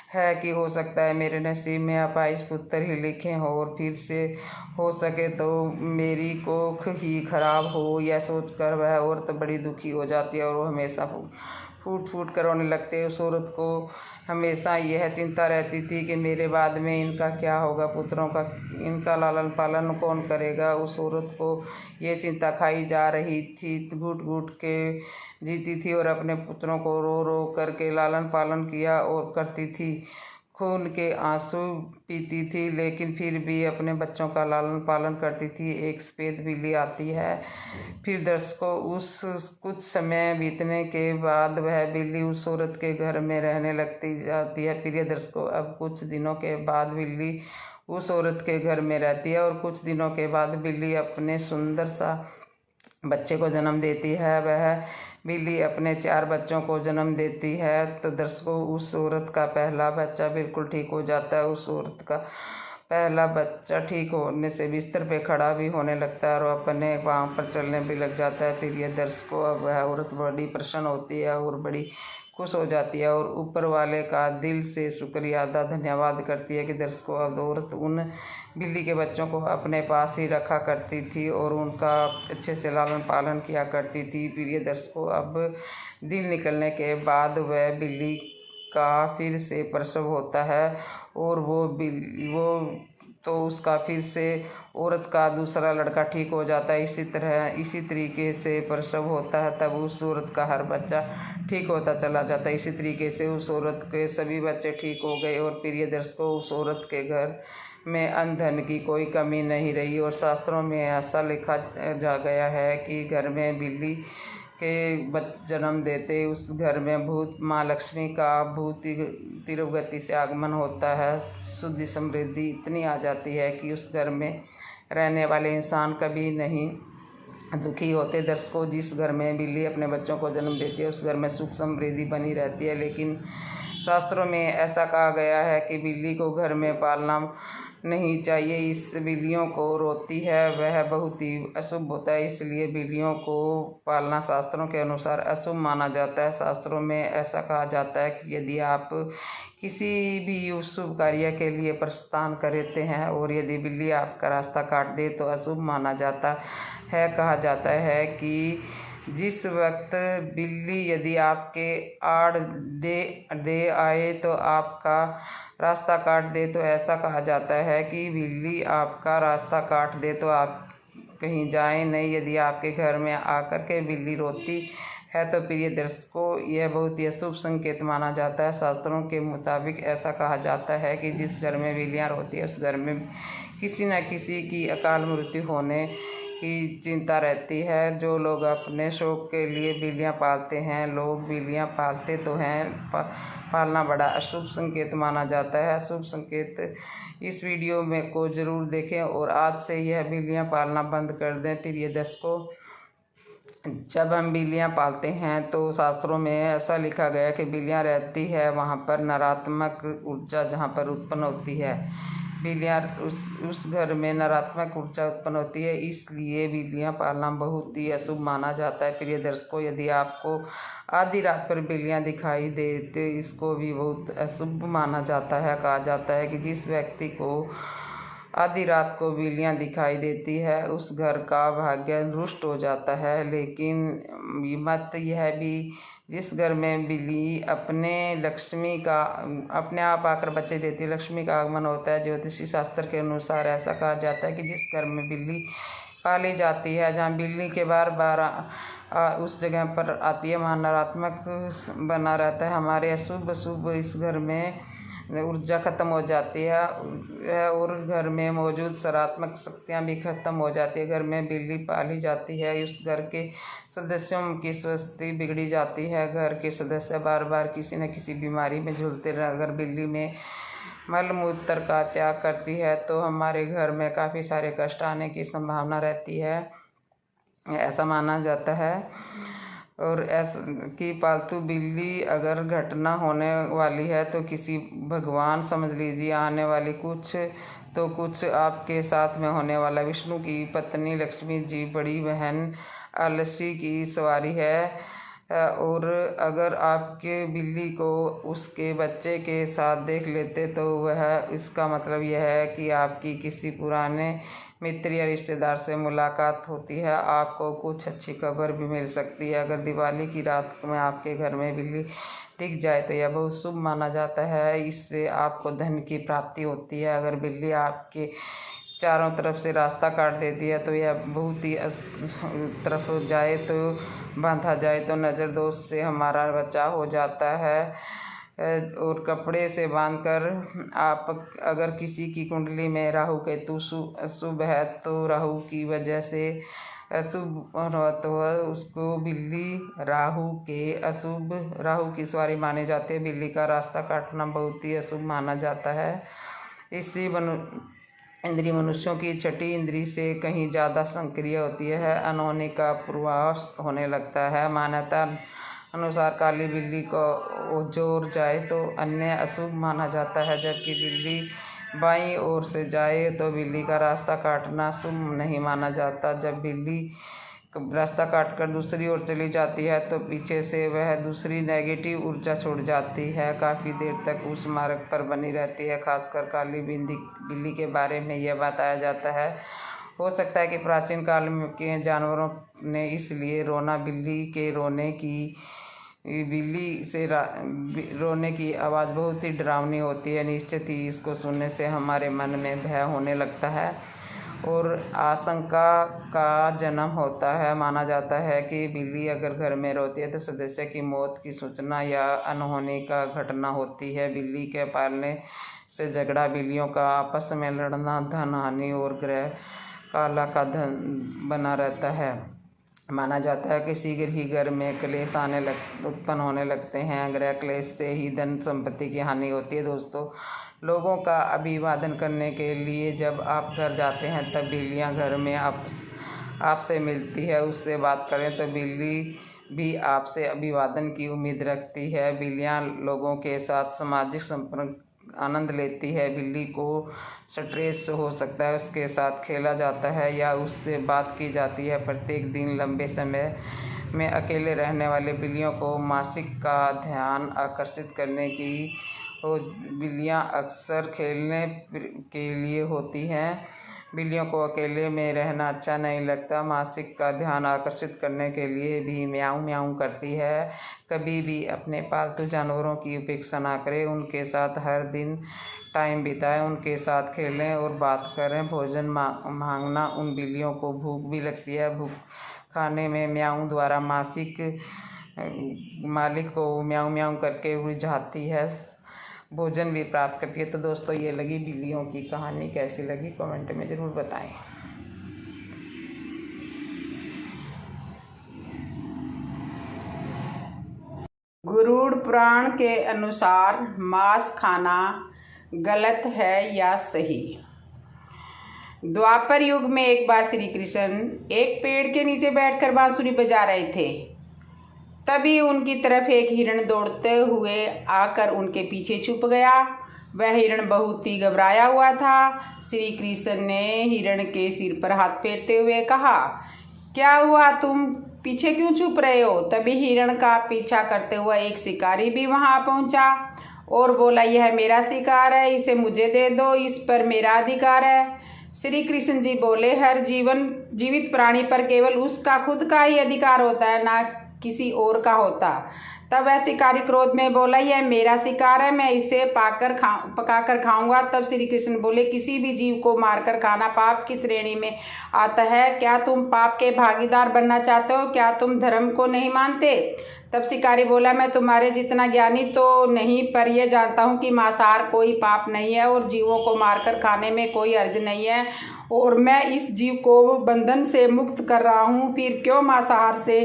है कि हो सकता है मेरे नसीब में अपाहिज पुत्र ही लिखे हो और फिर से हो सके तो मेरी कोख ही खराब हो। यह सोचकर वह औरत बड़ी दुखी हो जाती है और वो हमेशा फूट फूट कर रोने लगती है। उस औरत को हमेशा यह चिंता रहती थी कि मेरे बाद में इनका क्या होगा, पुत्रों का इनका लालन पालन कौन करेगा। उस औरत को ये चिंता खाई जा रही थी। घुट घुट के जीती थी और अपने पुत्रों को रो रो करके लालन पालन किया और करती थी। खून के आंसू पीती थी, लेकिन फिर भी अपने बच्चों का लालन पालन करती थी। एक सफ़ेद बिल्ली आती है। फिर दर्शकों, उस कुछ समय बीतने के बाद वह बिल्ली उस औरत के घर में रहने लगती जाती है। प्रिय दर्शकों, अब कुछ दिनों के बाद बिल्ली उस औरत के घर में रहती है और कुछ दिनों के बाद बिल्ली अपने सुंदर सा बच्चे को जन्म देती है। वह बिल्ली अपने 4 बच्चों को जन्म देती है। तो दर्शकों, उस औरत का पहला बच्चा बिल्कुल ठीक हो जाता है। उस औरत का पहला बच्चा ठीक होने से बिस्तर पे खड़ा भी होने लगता है और अपने पाँव पर चलने भी लग जाता है। फिर ये दर्शकों, अब वह औरत बड़ी प्रसन्न होती है और बड़ी खुश हो जाती है और ऊपर वाले का दिल से शुक्रिया अदा धन्यवाद करती है कि दर्शकों, अब औरत उन बिल्ली के बच्चों को अपने पास ही रखा करती थी और उनका अच्छे से लालन पालन किया करती थी। प्रिय दर्शकों, अब दिन निकलने के बाद वह बिल्ली का फिर से प्रसव होता है और वो तो उसका फिर से औरत का दूसरा लड़का ठीक हो जाता है। इसी तरीके से प्रसव होता है। तब उस औरत का हर बच्चा ठीक होता चला जाता है। इसी तरीके से उस औरत के सभी बच्चे ठीक हो गए। और प्रिय दर्शकों, उस औरत के घर में अन्न धन की कोई कमी नहीं रही। और शास्त्रों में ऐसा लिखा जा गया है कि घर में बिल्ली के जन्म देते उस घर में भूत माँ लक्ष्मी का तीव्र गति से आगमन होता है। शुद्धि समृद्धि इतनी आ जाती है कि उस घर में रहने वाले इंसान कभी नहीं दुखी होते। दर्शकों, जिस घर में बिल्ली अपने बच्चों को जन्म देती है उस घर में सुख समृद्धि बनी रहती है। लेकिन शास्त्रों में ऐसा कहा गया है कि बिल्ली को घर में पालना नहीं चाहिए। इस बिल्लियों को रोती है वह बहुत ही अशुभ होता है, इसलिए बिल्लियों को पालना शास्त्रों के अनुसार अशुभ माना जाता है। शास्त्रों में ऐसा कहा जाता है कि यदि आप किसी भी शुभ कार्य के लिए प्रस्थान करते हैं और यदि बिल्ली आपका रास्ता काट दे तो अशुभ माना जाता है। कहा जाता है कि जिस वक्त बिल्ली यदि आपके आड़ दे आए तो आपका रास्ता काट दे, तो ऐसा कहा जाता है कि बिल्ली आपका रास्ता काट दे तो आप कहीं जाएं नहीं। यदि आपके घर में आकर के बिल्ली रोती है तो प्रिय दर्शकों, यह बहुत ही अशुभ संकेत माना जाता है। शास्त्रों के मुताबिक ऐसा कहा जाता है कि जिस घर में बिल्लियाँ रोती है उस घर में किसी न किसी की अकाल मृत्यु होने की चिंता रहती है। जो लोग अपने शौक के लिए बिल्लियाँ पालते हैं, लोग बिल्लियाँ पालते तो हैं, पालना बड़ा अशुभ संकेत माना जाता है। अशुभ संकेत इस वीडियो में को ज़रूर देखें और आज से यह बिल्लियाँ पालना बंद कर दें। प्रिय दर्शकों, जब हम बिल्लियाँ पालते हैं तो शास्त्रों में ऐसा लिखा गया कि बिल्लियाँ रहती है वहाँ पर नकारात्मक ऊर्जा जहाँ पर उत्पन्न होती है, बिल्लियाँ उस घर में नकारात्मक ऊर्जा उत्पन्न होती है, इसलिए बिल्लियाँ पालना बहुत ही अशुभ माना जाता है। प्रिय दर्शकों, यदि आपको आधी रात पर बिल्लियाँ दिखाई दे तो इसको भी बहुत अशुभ माना जाता है। कहा जाता है कि जिस व्यक्ति को आधी रात को बिल्लियाँ दिखाई देती है, उस घर का भाग्य रुष्ट हो जाता है। लेकिन मत यह भी, जिस घर में बिल्ली अपने आप आकर बच्चे देती है, लक्ष्मी का आगमन होता है। ज्योतिषी शास्त्र के अनुसार ऐसा कहा जाता है कि जिस घर में बिल्ली पाली जाती है, जहाँ बिल्ली के बार बार उस जगह पर आती है, वहाँ नकारात्मक बना रहता है। हमारे अशुभ इस घर में ऊर्जा खत्म हो जाती है और घर में मौजूद सकारात्मक शक्तियाँ भी खत्म हो जाती है। घर में बिल्ली पाली जाती है, उस घर के सदस्यों की स्वस्थी बिगड़ी जाती है। घर के सदस्य बार बार किसी न किसी बीमारी में झूलते रहे। अगर बिल्ली में मल मूत्र का त्याग करती है तो हमारे घर में काफ़ी सारे कष्ट आने की संभावना रहती है, ऐसा माना जाता है। और ऐसा कि पालतू बिल्ली अगर घटना होने वाली है तो किसी भगवान समझ लीजिए आने वाली, कुछ आपके साथ में होने वाला। विष्णु की पत्नी लक्ष्मी जी बड़ी बहन अलसी की सवारी है, और अगर आपके बिल्ली को उसके बच्चे के साथ देख लेते तो वह, इसका मतलब यह है कि आपकी किसी पुराने मित्र या रिश्तेदार से मुलाकात होती है। आपको कुछ अच्छी खबर भी मिल सकती है। अगर दिवाली की रात में आपके घर में बिल्ली दिख जाए तो यह बहुत शुभ माना जाता है, इससे आपको धन की प्राप्ति होती है। अगर बिल्ली आपके चारों तरफ से रास्ता काट देती है तो यह बहुत ही तरफ जाए तो बांधा जाए तो नज़र दोष से हमारा बचाव हो जाता है। और कपड़े से बांधकर आप, अगर किसी की कुंडली में राहु केतु अशुभ है तो राहु की वजह से अशुभ तो उसको बिल्ली राहु की सवारी मानी जाती है। बिल्ली का रास्ता काटना बहुत ही अशुभ माना जाता है। इसी इंद्री मनुष्यों की छठी इंद्री से कहीं ज़्यादा सक्रिय होती है, अनहोनी का पूर्वाभास होने लगता है। मान्यता अनुसार काली बिल्ली को जोर जाए तो अन्य अशुभ माना जाता है, जबकि बिल्ली बाईं ओर से जाए तो बिल्ली का रास्ता काटना शुभ नहीं माना जाता। जब बिल्ली रास्ता काटकर दूसरी ओर चली जाती है तो पीछे से वह दूसरी नेगेटिव ऊर्जा छोड़ जाती है, काफ़ी देर तक उस मार्ग पर बनी रहती है। खासकर काली बिल्ली के बारे में यह बताया जाता है। हो सकता है कि प्राचीन काल में के जानवरों ने इसलिए रोने की आवाज़ बहुत ही डरावनी होती है। निश्चित ही इसको सुनने से हमारे मन में भय होने लगता है और आशंका का जन्म होता है। माना जाता है कि बिल्ली अगर घर में रोती है तो सदस्य की मौत की सूचना या अनहोनी का घटना होती है। बिल्ली के पालने से झगड़ा, बिल्लियों का आपस में लड़ना, धन हानि और ग्रह काला का धन बना रहता है। माना जाता है कि शीघ्र ही घर में क्लेश उत्पन्न होने लगते हैं। ग्रह क्लेश से ही धन संपत्ति की हानि होती है। दोस्तों, लोगों का अभिवादन करने के लिए जब आप घर जाते हैं तब बिल्लियां घर में आपसे मिलती है, उससे बात करें तो बिल्ली भी आपसे अभिवादन की उम्मीद रखती है। बिल्लियां लोगों के साथ सामाजिक संपर्क आनंद लेती है। बिल्ली को स्ट्रेस हो सकता है, उसके साथ खेला जाता है या उससे बात की जाती है। प्रत्येक दिन लंबे समय में अकेले रहने वाले बिल्लियों को मासिक का ध्यान आकर्षित करने की बिल्लियां अक्सर खेलने के लिए होती हैं। बिल्लियों को अकेले में रहना अच्छा नहीं लगता। मासिक का ध्यान आकर्षित करने के लिए भी म्याऊं म्याऊं करती है। कभी भी अपने पालतू जानवरों की उपेक्षा ना करें, उनके साथ हर दिन टाइम बिताएं, उनके साथ खेलें और बात करें। भोजन मांगना, उन बिल्लियों को भूख भी लगती है। भूख खाने में म्याऊं द्वारा मालिक को म्याऊं म्याऊं करके रिझाती है, भोजन भी प्राप्त करती है। तो दोस्तों, ये लगी बिल्लियों की कहानी, कैसी लगी कमेंट में ज़रूर बताएं। गरुड़ पुराण के अनुसार मांस खाना गलत है या सही? द्वापर युग में एक बार श्री कृष्ण एक पेड़ के नीचे बैठकर बांसुरी बजा रहे थे। तभी उनकी तरफ एक हिरण दौड़ते हुए आकर उनके पीछे छुप गया। वह हिरण बहुत ही घबराया हुआ था। श्री कृष्ण ने हिरण के सिर पर हाथ फेरते हुए कहा, क्या हुआ, तुम पीछे क्यों छुप रहे हो? तभी हिरण का पीछा करते हुआ एक शिकारी भी वहां पहुंचा और बोला, यह मेरा शिकार है, इसे मुझे दे दो, इस पर मेरा अधिकार है। श्री कृष्ण जी बोले, हर जीवित प्राणी पर केवल उसका खुद का ही अधिकार होता है, ना किसी और का होता। तब वह शिकारी क्रोध में बोला, यह मेरा शिकार है, मैं इसे पकाकर खाऊंगा। तब श्री कृष्ण बोले, किसी भी जीव को मारकर खाना पाप की श्रेणी में आता है। क्या तुम पाप के भागीदार बनना चाहते हो? क्या तुम धर्म को नहीं मानते? तब शिकारी बोला, मैं तुम्हारे जितना ज्ञानी तो नहीं, पर यह जानता हूँ कि मांसाहार कोई पाप नहीं है और जीवों को मारकर खाने में कोई हर्ज नहीं है, और मैं इस जीव को बंधन से मुक्त कर रहा हूँ। फिर क्यों मांसाहार से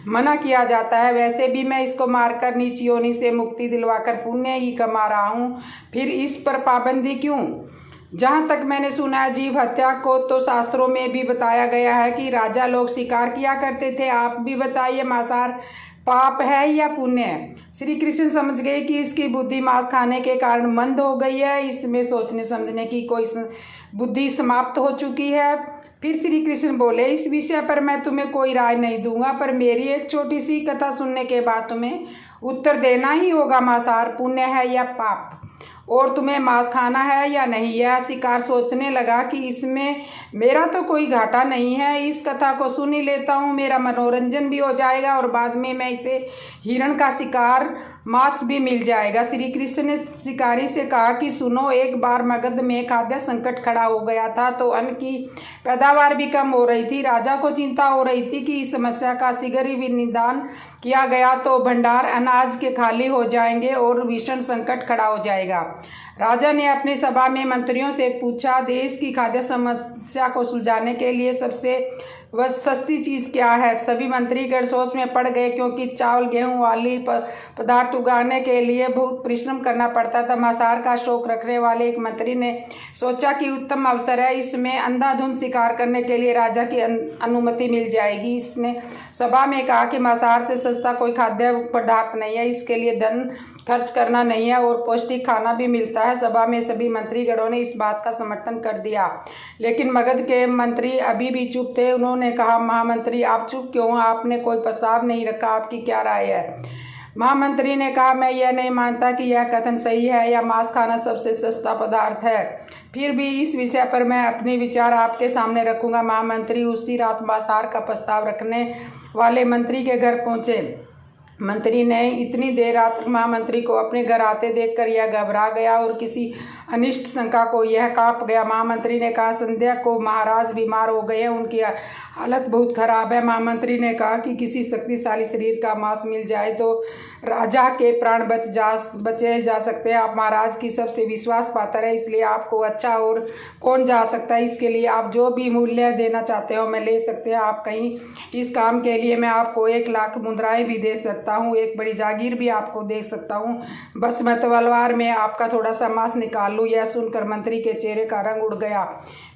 मना किया जाता है? वैसे भी मैं इसको मारकर नीच योनि से मुक्ति दिलवाकर पुण्य ही कमा रहा हूँ, फिर इस पर पाबंदी क्यों? जहाँ तक मैंने सुना है, जीव हत्या को तो शास्त्रों में भी बताया गया है कि राजा लोग शिकार किया करते थे। आप भी बताइए, मांसाहार पाप है या पुण्य है? श्री कृष्ण समझ गए कि इसकी बुद्धि मांस खाने के कारण मंद हो गई है, इसमें सोचने समझने की कोई बुद्धि समाप्त हो चुकी है। फिर श्री कृष्ण बोले, इस विषय पर मैं तुम्हें कोई राय नहीं दूंगा, पर मेरी एक छोटी सी कथा सुनने के बाद तुम्हें उत्तर देना ही होगा। मांसाहार पुण्य है या पाप, और तुम्हें मांस खाना है या नहीं? यह शिकार सोचने लगा कि इसमें मेरा तो कोई घाटा नहीं है, इस कथा को सुन ही लेता हूँ, मेरा मनोरंजन भी हो जाएगा और बाद में मैं इसे हिरण का शिकार मांस भी मिल जाएगा। श्री कृष्ण ने शिकारी से कहा कि सुनो, एक बार मगध में खाद्य संकट खड़ा हो गया था, तो अन्न की पैदावार भी कम हो रही थी। राजा को चिंता हो रही थी कि इस समस्या का शीघ्र ही निदान किया गया तो भंडार अनाज के खाली हो जाएंगे और भीषण संकट खड़ा हो जाएगा। राजा ने अपनी सभा में मंत्रियों से पूछा, देश की खाद्य समस्या को सुलझाने के लिए सबसे सस्ती चीज़ क्या है? सभी मंत्रीगण सोच में पड़ गए, क्योंकि चावल गेहूं वाली पदार्थ उगाने के लिए बहुत परिश्रम करना पड़ता था। मांसाहार का शौक रखने वाले एक मंत्री ने सोचा कि उत्तम अवसर है, इसमें अंधाधुंध शिकार करने के लिए राजा की अनुमति मिल जाएगी। इसने सभा में कहा कि मांसाहार से सस्ता कोई खाद्य पदार्थ नहीं है, इसके लिए धन खर्च करना नहीं है और पौष्टिक खाना भी मिलता है। सभा में सभी मंत्रीगणों ने इस बात का समर्थन कर दिया, लेकिन मगध के मंत्री अभी भी चुप थे। उन्होंने कहा, महामंत्री आप चुप क्यों? आपने कोई प्रस्ताव नहीं रखा, आपकी क्या राय है? महामंत्री ने कहा, मैं यह नहीं मानता कि यह कथन सही है या मांस खाना सबसे सस्ता पदार्थ है, फिर भी इस विषय पर मैं अपने विचार आपके सामने रखूंगा। महामंत्री उसी रात मांसाहार का प्रस्ताव रखने वाले मंत्री के घर पहुंचे। मंत्री ने इतनी देर रात महामंत्री को अपने घर आते देखकर यह घबरा गया और किसी अनिष्ट शंका को यह कांप गया। महामंत्री ने कहा, संध्या को महाराज बीमार हो गए हैं, उनकी हालत बहुत खराब है। महामंत्री ने कहा कि किसी शक्तिशाली शरीर का मांस मिल जाए तो राजा के प्राण बचे जा सकते हैं। आप महाराज की सबसे विश्वास पात्र है, इसलिए आपको अच्छा और कौन जा सकता है। इसके लिए आप जो भी मूल्य देना चाहते हो मैं ले सकते हैं। आप कहीं इस काम के लिए मैं आपको 1 लाख मुद्राएं भी दे सकता हूँ, एक बड़ी जागीर भी आपको दे सकता हूँ, बस मैं तलवार में आपका थोड़ा सा मांस निकाल लूँ। यह सुनकर मंत्री के चेहरे का रंग उड़ गया।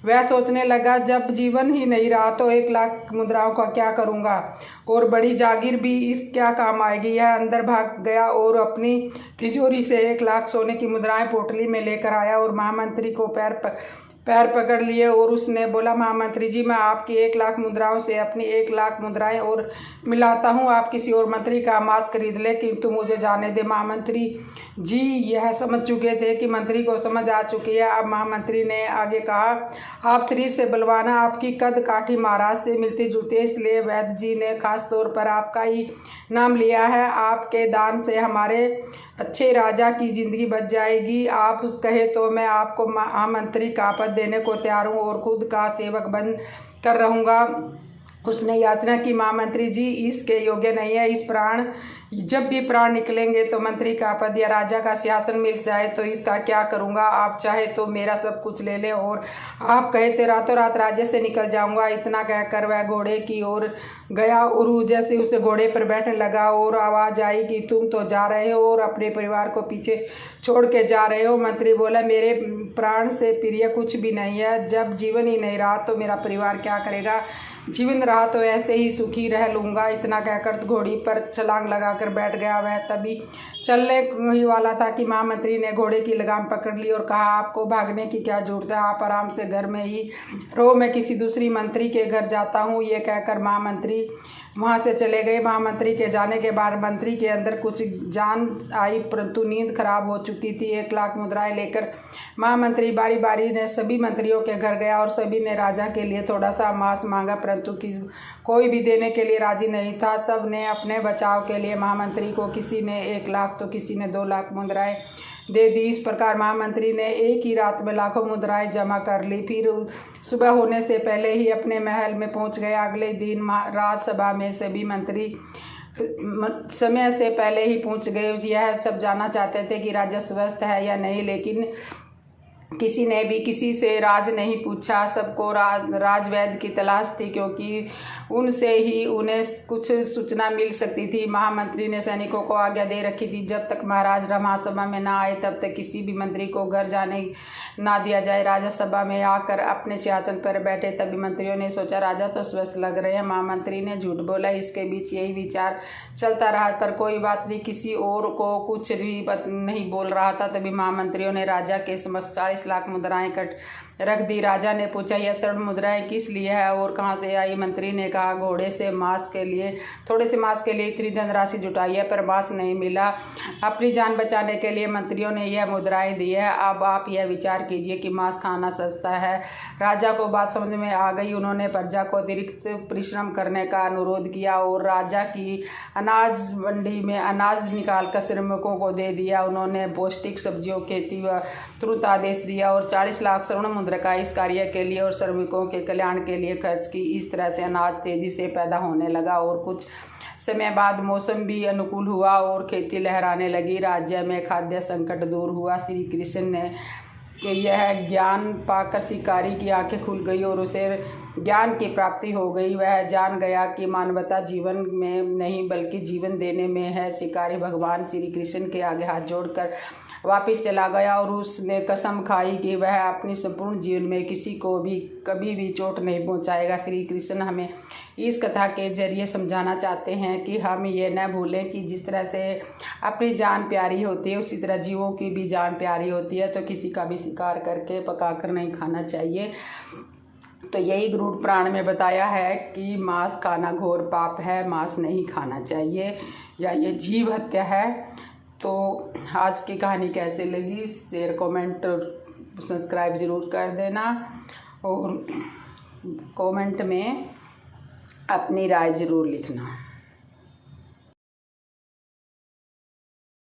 वह सोचने लगा, जब जीवन ही नहीं रहा तो 1 लाख मुद्राओं का क्या करूँगा, और बड़ी जागीर भी इस क्या काम आएगी। यह अंदर भाग गया और अपनी तिजोरी से 1 लाख सोने की मुद्राएं पोटली में लेकर आया और महामंत्री को पैर पकड़ लिए और उसने बोला, महामंत्री जी, मैं आपकी 1 लाख मुद्राओं से अपनी 1 लाख मुद्राएं और मिलाता हूं, आप किसी और मंत्री का मांस खरीद ले, किंतु मुझे जाने दे। महामंत्री जी यह समझ चुके थे कि मंत्री को समझ आ चुकी है। अब महामंत्री ने आगे कहा, आप शरीर से बलवान, आपकी कद काठी महाराज से मिलती जुलती है, इसलिए वैद्य जी ने खास तौर पर आपका ही नाम लिया है। आपके दान से हमारे अच्छे राजा की जिंदगी बच जाएगी। आप कहे तो मैं आपको महामंत्री का पद देने को तैयार हूँ और खुद का सेवक बन कर रहूँगा। उसने याचना की, महामंत्री जी इसके योग्य नहीं है। जब भी प्राण निकलेंगे तो मंत्री का पद या राजा का सिंहासन मिल जाए तो इसका क्या करूँगा। आप चाहे तो मेरा सब कुछ ले लें और आप कहे तो रातों रात राज्य से निकल जाऊँगा। इतना कहकर वह घोड़े की ओर गया और जैसे उसे घोड़े पर बैठने लगा और आवाज़ आई कि तुम तो जा रहे हो और अपने परिवार को पीछे छोड़ के जा रहे हो। मंत्री बोला, मेरे प्राण से प्रिय कुछ भी नहीं है। जब जीवन ही नहीं रहा तो मेरा परिवार क्या करेगा, जीवन रहा तो ऐसे ही सुखी रह लूँगा। इतना कहकर घोड़ी पर छलांग लगाकर बैठ गया। वह तभी चलने ही वाला था कि महामंत्री ने घोड़े की लगाम पकड़ ली और कहा, आपको भागने की क्या जरूरत है, आप आराम से घर में ही रहो, मैं किसी दूसरी मंत्री के घर जाता हूँ। ये कहकर महामंत्री वहाँ से चले गए। महामंत्री के जाने के बाद मंत्री के अंदर कुछ जान आई, परंतु नींद खराब हो चुकी थी। 1 लाख मुद्राएं लेकर महामंत्री बारी बारी ने सभी मंत्रियों के घर गया और सभी ने राजा के लिए थोड़ा सा मांस मांगा, परंतु कोई भी देने के लिए राजी नहीं था। सब ने अपने बचाव के लिए महामंत्री को किसी ने 1 लाख तो किसी ने 2 लाख मुद्राएं दे दी। इस प्रकार महामंत्री ने एक ही रात में लाखों मुद्राएं जमा कर ली। फिर सुबह होने से पहले ही अपने महल में पहुंच गया। अगले दिन राज्यसभा में सभी मंत्री समय से पहले ही पहुंच गए। यह सब जानना चाहते थे कि राजा स्वस्थ है या नहीं, लेकिन किसी ने भी किसी से राज नहीं पूछा। सबको राजवैद्य की तलाश थी, क्योंकि उनसे ही उन्हें कुछ सूचना मिल सकती थी। महामंत्री ने सैनिकों को आज्ञा दे रखी थी, जब तक महाराज महासभा में ना आए तब तक किसी भी मंत्री को घर जाने ना दिया जाए। राजा सभा में आकर अपने सिंहासन पर बैठे, तभी मंत्रियों ने सोचा राजा तो स्वस्थ लग रहे हैं। महामंत्री ने झूठ बोला। इसके बीच यही विचार चलता रहा, पर कोई बात नहीं, किसी और को कुछ भी नहीं बोल रहा था। तभी महामंत्रियों ने राजा के समक्ष 40 लाख मुद्राएं रख दी। राजा ने पूछा, यह स्वर्ण मुद्राएं किस लिए है और कहाँ से आई? मंत्री ने कहा, घोड़े से मांस के लिए, थोड़े से मांस के लिए इतनी धनराशि जुटाई है, पर मांस नहीं मिला। अपनी जान बचाने के लिए मंत्रियों ने यह मुद्राएं दी है। अब आप यह विचार कीजिए कि मांस खाना सस्ता है। राजा को बात समझ में आ गई। उन्होंने प्रजा को अतिरिक्त परिश्रम करने का अनुरोध किया और राजा की अनाज मंडी में अनाज निकालकर श्रमिकों को दे दिया। उन्होंने पौष्टिक सब्जियों खेती व तुरंत आदेश दिया और 40 लाख स्वर्ण मुद्रा इस कार्य के लिए और श्रमिकों के कल्याण के लिए खर्च की। इस तरह से अनाज तेजी से पैदा होने लगा और कुछ समय बाद मौसम भी अनुकूल हुआ और खेती लहराने लगी। राज्य में खाद्य संकट दूर हुआ। श्री कृष्ण ने यह ज्ञान पाकर शिकारी की आंखें खुल गई और उसे ज्ञान की प्राप्ति हो गई। वह जान गया कि मानवता जीवन में नहीं बल्कि जीवन देने में है। शिकारी भगवान श्री कृष्ण के आगे हाथ जोड़कर वापस चला गया और उसने कसम खाई कि वह अपनी संपूर्ण जीवन में किसी को भी कभी भी चोट नहीं पहुंचाएगा। श्री कृष्ण हमें इस कथा के जरिए समझाना चाहते हैं कि हम ये न भूलें कि जिस तरह से अपनी जान प्यारी होती है, उसी तरह जीवों की भी जान प्यारी होती है। तो किसी का भी शिकार करके पकाकर नहीं खाना चाहिए। तो यही गरुड़ पुराण में बताया है कि मांस खाना घोर पाप है, मांस नहीं खाना चाहिए या ये जीव हत्या है। तो आज की कहानी कैसे लगी, शेयर कमेंट सब्सक्राइब ज़रूर कर देना और कमेंट में अपनी राय ज़रूर लिखना।